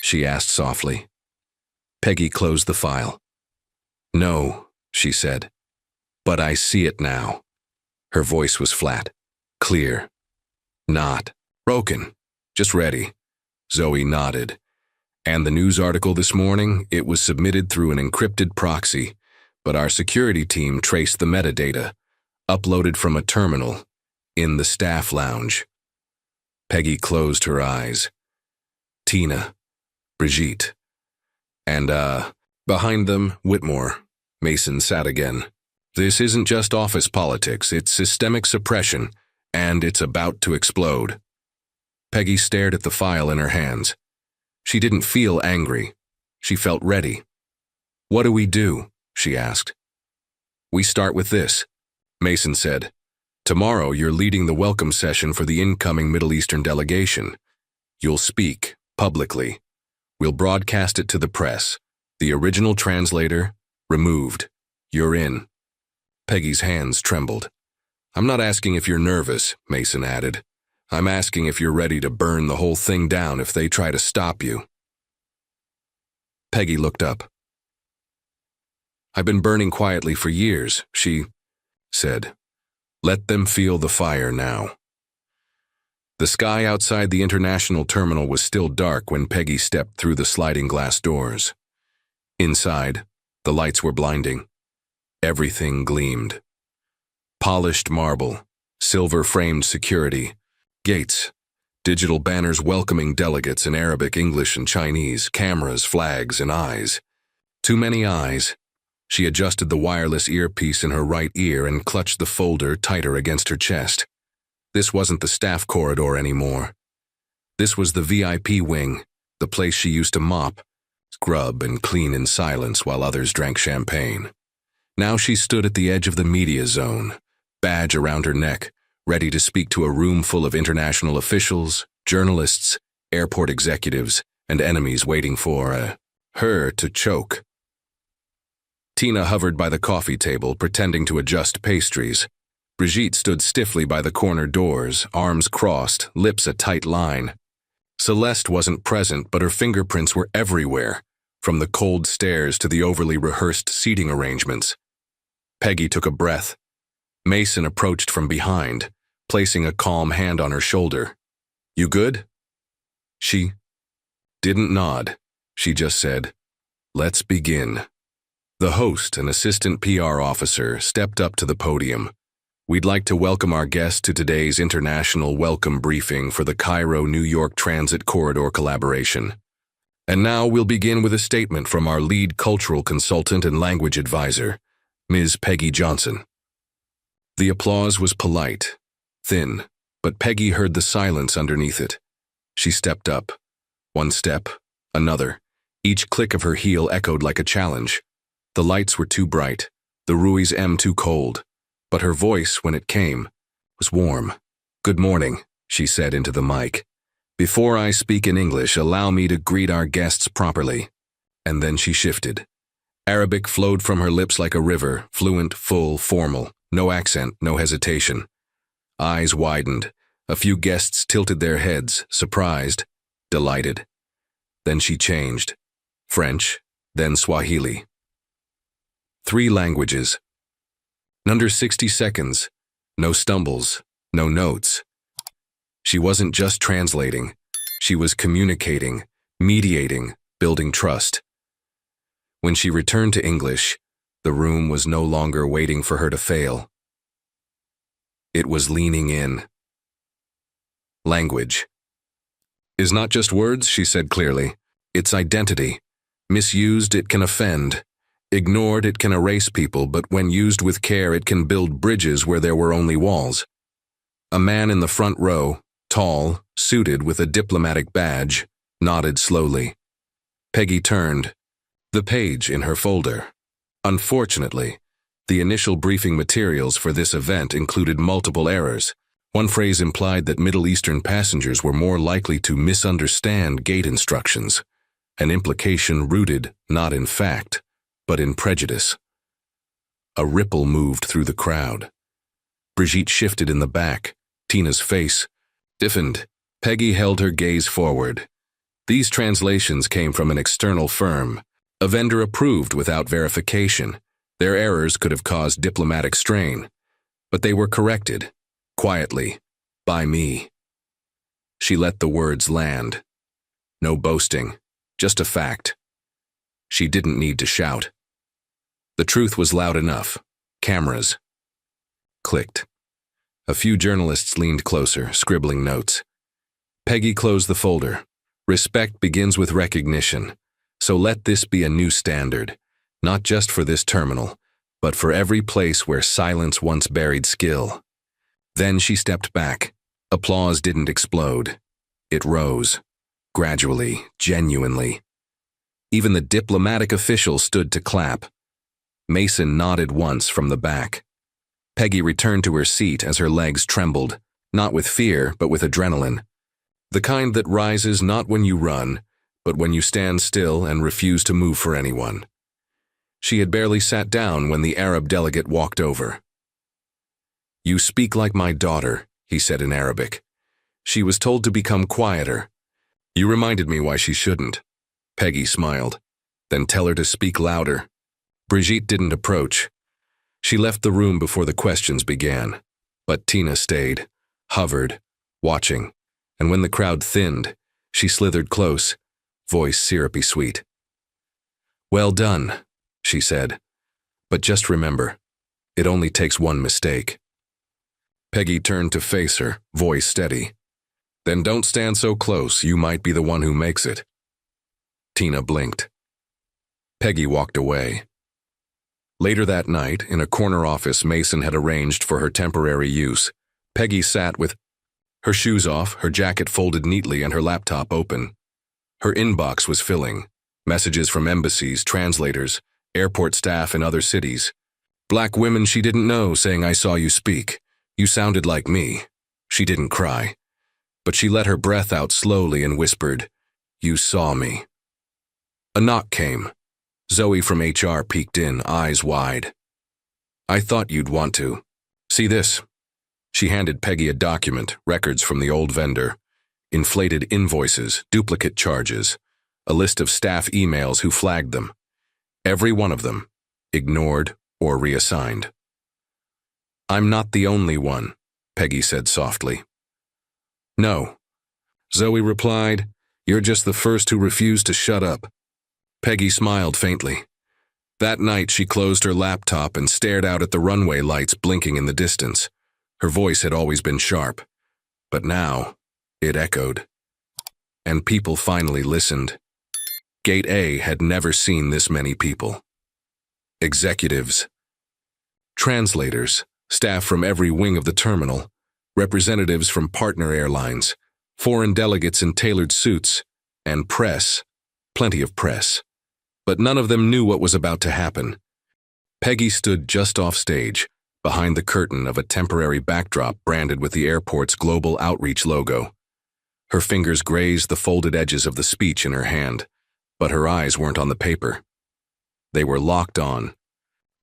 she asked softly. Peggy closed the file. "No," she said, "but I see it now." Her voice was flat, clear. "Not broken, just ready." Zoe nodded. "And the news article this morning, it was submitted through an encrypted proxy, but our security team traced the metadata, uploaded from a terminal, in the staff lounge." Peggy closed her eyes. Tina, Brigitte, and, behind them, Whitmore. Mason sat again. "This isn't just office politics, it's systemic suppression, and it's about to explode." Peggy stared at the file in her hands. She didn't feel angry. She felt ready. "What do we do?" she asked. "We start with this," Mason said. "Tomorrow you're leading the welcome session for the incoming Middle Eastern delegation. You'll speak, publicly. We'll broadcast it to the press. The original translator, removed. You're in." Peggy's hands trembled. "I'm not asking if you're nervous," Mason added. "I'm asking if you're ready to burn the whole thing down if they try to stop you." Peggy looked up. "I've been burning quietly for years," she said. "Let them feel the fire now." The sky outside the international terminal was still dark when Peggy stepped through the sliding glass doors. Inside, the lights were blinding. Everything gleamed. Polished marble, silver-framed security, gates, digital banners welcoming delegates in Arabic, English, and Chinese, cameras, flags, and eyes. Too many eyes. She adjusted the wireless earpiece in her right ear and clutched the folder tighter against her chest. This wasn't the staff corridor anymore. This was the VIP wing, the place she used to mop, scrub, and clean in silence while others drank champagne. Now she stood at the edge of the media zone, badge around her neck, ready to speak to a room full of international officials, journalists, airport executives, and enemies waiting for her to choke. Tina hovered by the coffee table, pretending to adjust pastries. Brigitte stood stiffly by the corner doors, arms crossed, lips a tight line. Celeste wasn't present, but her fingerprints were everywhere, from the cold stares to the overly rehearsed seating arrangements. Peggy took a breath. Mason approached from behind, placing a calm hand on her shoulder. "You good?" She didn't nod. She just said, "Let's begin." The host, an assistant PR officer, stepped up to the podium. "We'd like to welcome our guests to today's international welcome briefing for the Cairo-New York Transit Corridor collaboration. And now we'll begin with a statement from our lead cultural consultant and language advisor, Ms. Peggy Johnson." The applause was polite, thin, but Peggy heard the silence underneath it. She stepped up. One step, another. Each click of her heel echoed like a challenge. The lights were too bright, the Ruiz M too cold, but her voice, when it came, was warm. "Good morning," she said into the mic. "Before I speak in English, allow me to greet our guests properly." And then she shifted. Arabic flowed from her lips like a river, fluent, full, formal, no accent, no hesitation. Eyes widened. A few guests tilted their heads, surprised, delighted. Then she changed. French, then Swahili. 3 languages. Under 60 seconds. No stumbles, no notes. She wasn't just translating. She was communicating, mediating, building trust. When she returned to English, the room was no longer waiting for her to fail. It was leaning in. Language is not just words, she said clearly. It's identity. Misused, it can offend. Ignored, it can erase people, but when used with care, it can build bridges where there were only walls. A man in the front row, tall, suited with a diplomatic badge, nodded slowly. Peggy turned. The page in her folder. Unfortunately, the initial briefing materials for this event included multiple errors. One phrase implied that Middle Eastern passengers were more likely to misunderstand gate instructions, an implication rooted not in fact, but in prejudice. A ripple moved through the crowd. Brigitte shifted in the back. Tina's face stiffened. Peggy held her gaze forward. These translations came from an external firm, a vendor approved without verification. Their errors could have caused diplomatic strain, but they were corrected, quietly, by me. She let the words land. No boasting, just a fact. She didn't need to shout. The truth was loud enough. Cameras. Clicked. A few journalists leaned closer, scribbling notes. Peggy closed the folder. Respect begins with recognition. So let this be a new standard, not just for this terminal, but for every place where silence once buried skill. Then she stepped back. Applause didn't explode. It rose. Gradually, genuinely. Even the diplomatic official stood to clap. Mason nodded once from the back. Peggy returned to her seat as her legs trembled, not with fear, but with adrenaline. The kind that rises not when you run, but when you stand still and refuse to move for anyone. She had barely sat down when the Arab delegate walked over. "You speak like my daughter," he said in Arabic. She was told to become quieter. "You reminded me why she shouldn't." Peggy smiled. "Then tell her to speak louder." Brigitte didn't approach. She left the room before the questions began. But Tina stayed, hovered, watching, and when the crowd thinned, she slithered close, voice syrupy sweet. "Well done," she said. "But just remember, it only takes one mistake." Peggy turned to face her, voice steady. "Then don't stand so close, you might be the one who makes it." Tina blinked. Peggy walked away. Later that night, in a corner office Mason had arranged for her temporary use, Peggy sat with her shoes off, her jacket folded neatly, and her laptop open. Her inbox was filling. Messages from embassies, translators, airport staff in other cities. Black women she didn't know saying, "I saw you speak. You sounded like me." She didn't cry, but she let her breath out slowly and whispered, "You saw me." A knock came. Zoe from HR peeked in, eyes wide. "I thought you'd want to. See this." She handed Peggy a document, records from the old vendor, inflated invoices, duplicate charges, a list of staff emails who flagged them. Every one of them, ignored or reassigned. "I'm not the only one," Peggy said softly. "No," Zoe replied. "You're just the first who refused to shut up." Peggy smiled faintly. That night she closed her laptop and stared out at the runway lights blinking in the distance. Her voice had always been sharp, but now it echoed. And people finally listened. Gate A had never seen this many people. Executives, translators, staff from every wing of the terminal, representatives from partner airlines, foreign delegates in tailored suits, and press, plenty of press. But none of them knew what was about to happen. Peggy stood just off stage, behind the curtain of a temporary backdrop branded with the airport's global outreach logo. Her fingers grazed the folded edges of the speech in her hand, but her eyes weren't on the paper. They were locked on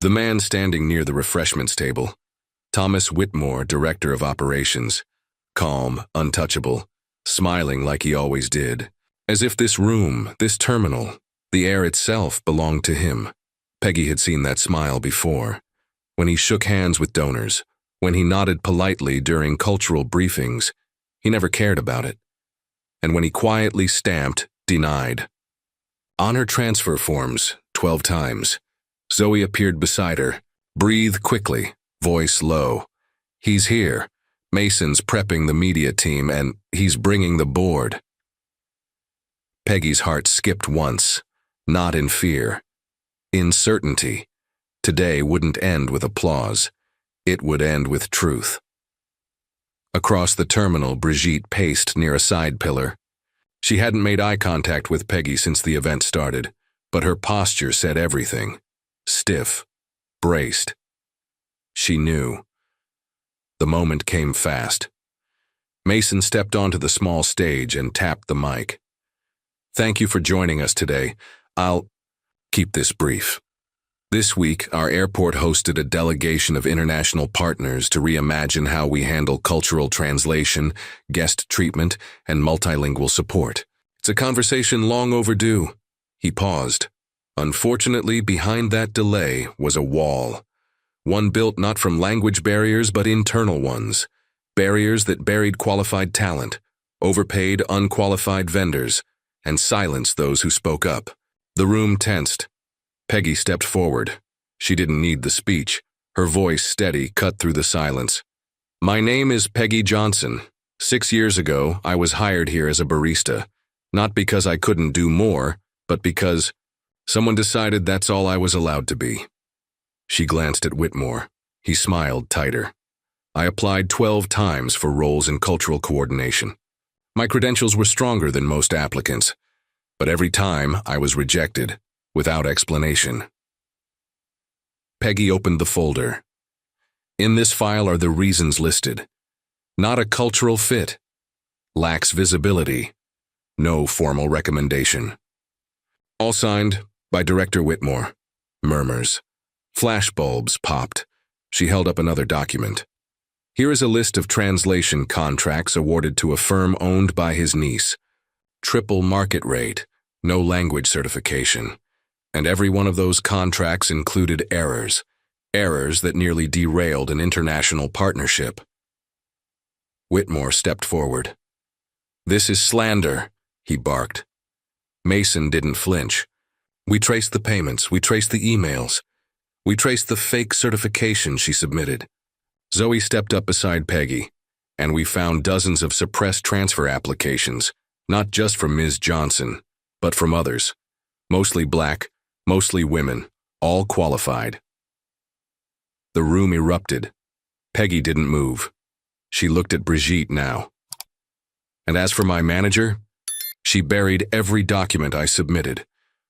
the man standing near the refreshments table, Thomas Whitmore, Director of Operations, calm, untouchable, smiling like he always did, as if this room, this terminal, the air itself belonged to him. Peggy had seen that smile before, when he shook hands with donors, when he nodded politely during cultural briefings. He never cared about it. And when he quietly stamped, denied. On her transfer forms, 12 times, Zoe appeared beside her. Breathe quickly, voice low. "He's here. Mason's prepping the media team, and he's bringing the board." Peggy's heart skipped once, not in fear, in certainty. Today wouldn't end with applause. It would end with truth. Across the terminal, Brigitte paced near a side pillar. She hadn't made eye contact with Peggy since the event started, but her posture said everything. Stiff, braced. She knew. The moment came fast. Mason stepped onto the small stage and tapped the mic. "Thank you for joining us today. I'll keep this brief. This week, our airport hosted a delegation of international partners to reimagine how we handle cultural translation, guest treatment, and multilingual support. It's a conversation long overdue." He paused. Unfortunately, behind that delay was a wall. One built not from language barriers but internal ones. Barriers that buried qualified talent, overpaid unqualified vendors, and silenced those who spoke up. The room tensed. Peggy stepped forward. She didn't need the speech. Her voice, steady, cut through the silence. "My name is Peggy Johnson. 6 years ago, I was hired here as a barista. Not because I couldn't do more, but because someone decided that's all I was allowed to be." She glanced at Whitmore. He smiled tighter. "I applied 12 times for roles in cultural coordination. My credentials were stronger than most applicants, but every time I was rejected, without explanation." Peggy opened the folder. In this file are the reasons listed. Not a cultural fit. Lacks visibility. No formal recommendation. All signed by Director Whitmore. Murmurs. Flashbulbs popped. She held up another document. "Here is a list of translation contracts awarded to a firm owned by his niece. Triple market rate, no language certification. And every one of those contracts included errors. Errors that nearly derailed an international partnership." Whitmore stepped forward. "This is slander," he barked. Mason didn't flinch. "We traced the payments, we traced the emails. We traced the fake certification she submitted." Zoe stepped up beside Peggy, and we found dozens of suppressed transfer applications, not just from Ms. Johnson, but from others, mostly black, mostly women, all qualified. The room erupted. Peggy didn't move. She looked at Brigitte now. And as for my manager, she buried every document I submitted,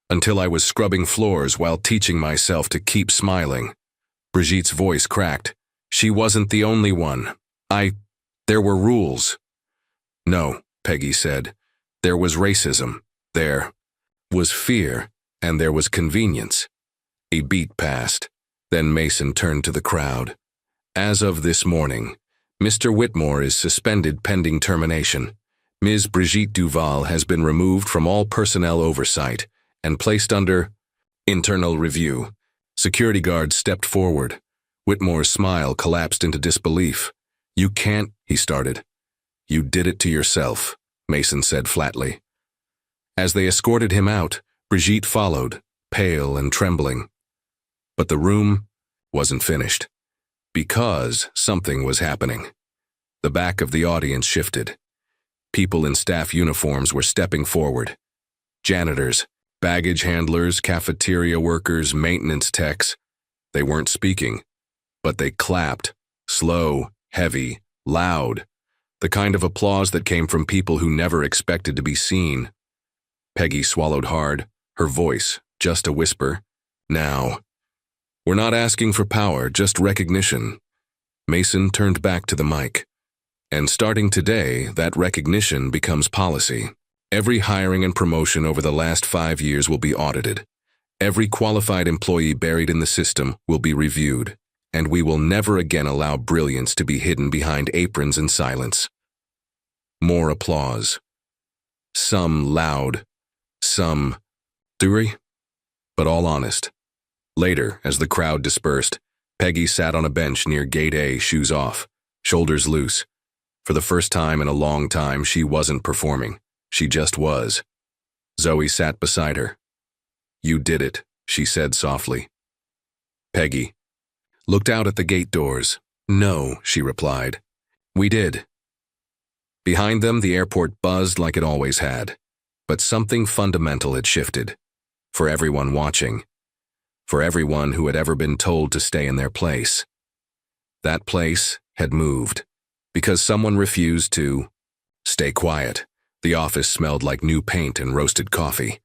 until I was scrubbing floors while teaching myself to keep smiling. Brigitte's voice cracked. She wasn't the only one. There were rules. No, Peggy said. There was racism. There was fear, and there was convenience. A beat passed. Then Mason turned to the crowd. As of this morning, Mr. Whitmore is suspended pending termination. Ms. Brigitte Duval has been removed from all personnel oversight and placed under internal review. Security guards stepped forward. Whitmore's smile collapsed into disbelief. You can't, he started. You did it to yourself, Mason said flatly. As they escorted him out, Brigitte followed, pale and trembling. But the room wasn't finished. Because something was happening. The back of the audience shifted. People in staff uniforms were stepping forward. Janitors, baggage handlers, cafeteria workers, maintenance techs. They weren't speaking, but they clapped, slow, heavy, loud, the kind of applause that came from people who never expected to be seen. Peggy swallowed hard, her voice just a whisper. Now. We're not asking for power, just recognition. Mason turned back to the mic. And starting today, that recognition becomes policy. Every hiring and promotion over the last 5 years will be audited. Every qualified employee buried in the system will be reviewed, and we will never again allow brilliance to be hidden behind aprons and silence. More applause. Some loud, some theory, but all honest. Later, as the crowd dispersed, Peggy sat on a bench near Gate A, shoes off, shoulders loose. For the first time in a long time, she wasn't performing. She just was. Zoe sat beside her. You did it, she said softly. Peggy looked out at the gate doors. No, she replied. We did. Behind them, the airport buzzed like it always had. But something fundamental had shifted. For everyone watching. For everyone who had ever been told to stay in their place. That place had moved. Because someone refused to stay quiet. The office smelled like new paint and roasted coffee.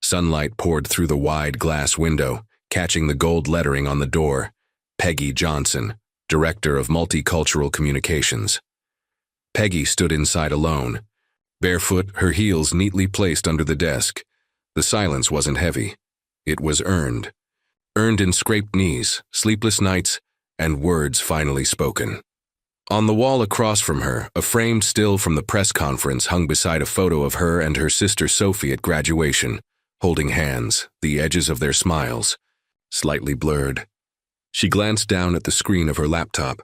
Sunlight poured through the wide glass window, catching the gold lettering on the door. Peggy Johnson, Director of Multicultural Communications. Peggy stood inside alone, barefoot, her heels neatly placed under the desk. The silence wasn't heavy. It was earned. Earned in scraped knees, sleepless nights, and words finally spoken. On the wall across from her, a framed still from the press conference hung beside a photo of her and her sister Sophie at graduation, holding hands, the edges of their smiles slightly blurred. She glanced down at the screen of her laptop.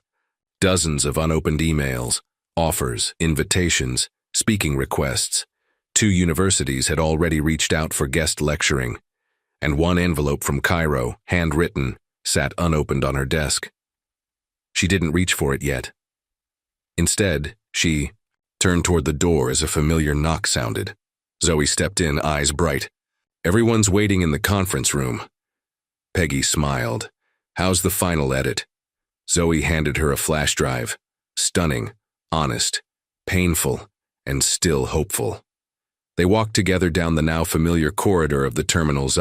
Dozens of unopened emails, offers, invitations, speaking requests. 2 universities had already reached out for guest lecturing, and 1 envelope from Cairo, handwritten, sat unopened on her desk. She didn't reach for it yet. Instead, she turned toward the door as a familiar knock sounded. Zoe stepped in, eyes bright. Everyone's waiting in the conference room. Peggy smiled. How's the final edit? Zoe handed her a flash drive. Stunning, honest, painful, and still hopeful. They walked together down the now familiar corridor of the terminal's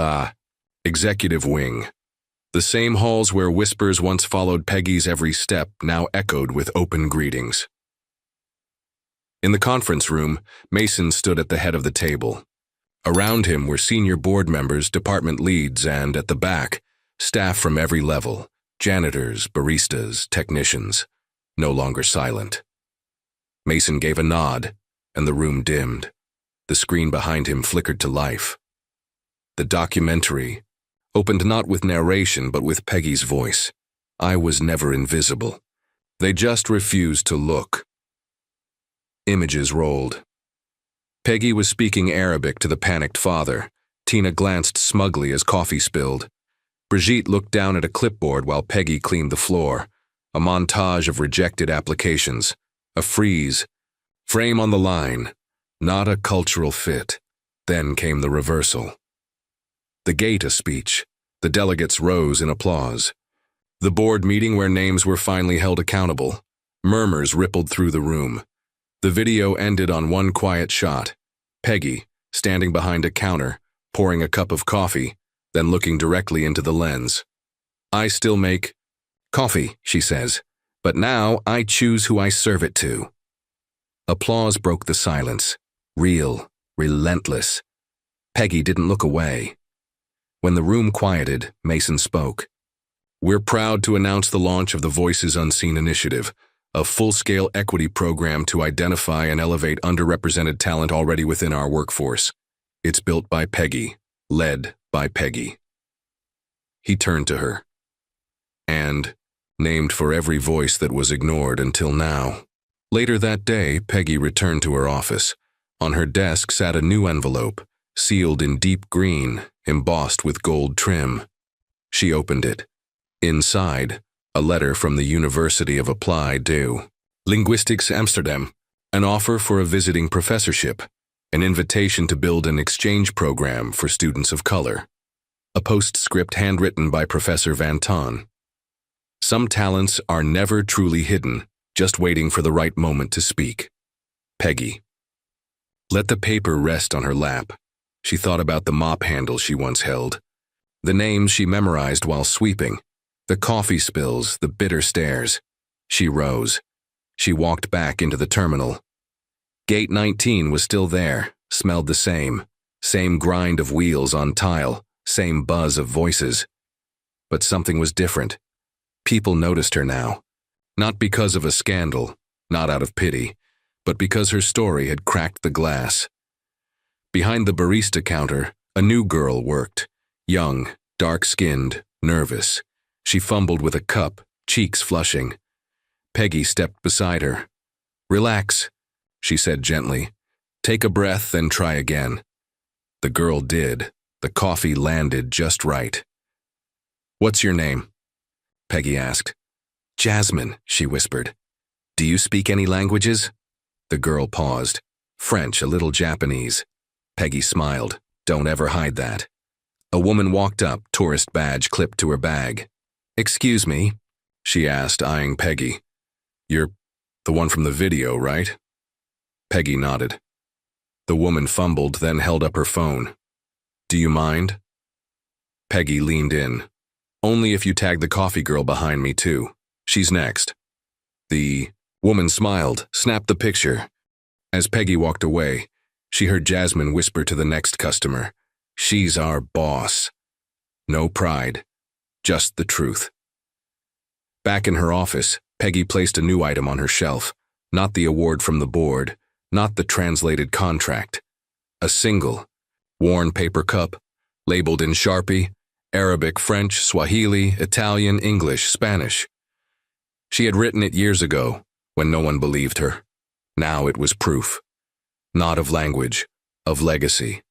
executive wing. The same halls where whispers once followed Peggy's every step now echoed with open greetings. In the conference room, Mason stood at the head of the table. Around him were senior board members, department leads, and, at the back, staff from every level, janitors, baristas, technicians, no longer silent. Mason gave a nod, and the room dimmed. The screen behind him flickered to life. The documentary opened not with narration but with Peggy's voice. I was never invisible. They just refused to look. Images rolled. Peggy was speaking Arabic to the panicked father. Tina glanced smugly as coffee spilled. Brigitte looked down at a clipboard while Peggy cleaned the floor. A montage of rejected applications. A freeze. Frame on the line. Not a cultural fit. Then came the reversal. The gate a speech. The delegates rose in applause. The board meeting where names were finally held accountable. Murmurs rippled through the room. The video ended on one quiet shot. Peggy, standing behind a counter, pouring a cup of coffee, then looking directly into the lens. I still make coffee, she says, but now I choose who I serve it to. Applause broke the silence. Real, relentless. Peggy didn't look away. When the room quieted, Mason spoke. We're proud to announce the launch of the Voices Unseen initiative, a full-scale equity program to identify and elevate underrepresented talent already within our workforce. It's built by Peggy, led by Peggy. He turned to her. And named for every voice that was ignored until now. Later that day, Peggy returned to her office. On her desk sat a new envelope, sealed in deep green, embossed with gold trim. She opened it. Inside, a letter from the University of Applied Linguistics Amsterdam, an offer for a visiting professorship, an invitation to build an exchange program for students of color, a postscript handwritten by Professor Van Ton. Some talents are never truly hidden, just waiting for the right moment to speak. Peggy. Let the paper rest on her lap. She thought about the mop handle she once held, the names she memorized while sweeping, the coffee spills, the bitter stares. She rose. She walked back into the terminal. Gate 19 was still there, smelled the same grind of wheels on tile, same buzz of voices. But something was different. People noticed her now. Not because of a scandal, not out of pity, but because her story had cracked the glass. Behind the barista counter, a new girl worked. Young, dark-skinned, nervous. She fumbled with a cup, cheeks flushing. Peggy stepped beside her. Relax, she said gently. Take a breath, then try again. The girl did. The coffee landed just right. What's your name? Peggy asked. Jasmine, she whispered. Do you speak any languages? The girl paused. French, a little Japanese. Peggy smiled. Don't ever hide that. A woman walked up, tourist badge clipped to her bag. Excuse me, she asked, eyeing Peggy. You're the one from the video, right? Peggy nodded. The woman fumbled, then held up her phone. Do you mind? Peggy leaned in. Only if you tag the coffee girl behind me, too. She's next. The woman smiled, snapped the picture. As Peggy walked away, she heard Jasmine whisper to the next customer. She's our boss. No pride, just the truth. Back in her office, Peggy placed a new item on her shelf. Not the award from the board, not the translated contract. A single, worn paper cup, labeled in Sharpie, Arabic, French, Swahili, Italian, English, Spanish. She had written it years ago, when no one believed her. Now it was proof. Not of language, of legacy.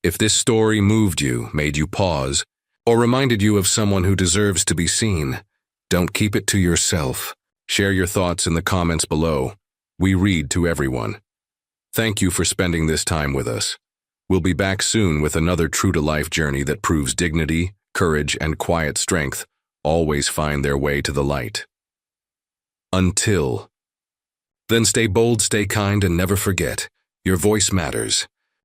If this story moved you, made you pause, or reminded you of someone who deserves to be seen, don't keep it to yourself. Share your thoughts in the comments below. We read to everyone. Thank you for spending this time with us. We'll be back soon with another true-to-life journey that proves dignity, courage, and quiet strength always find their way to the light. Until then, stay bold, stay kind, and never forget, your voice matters.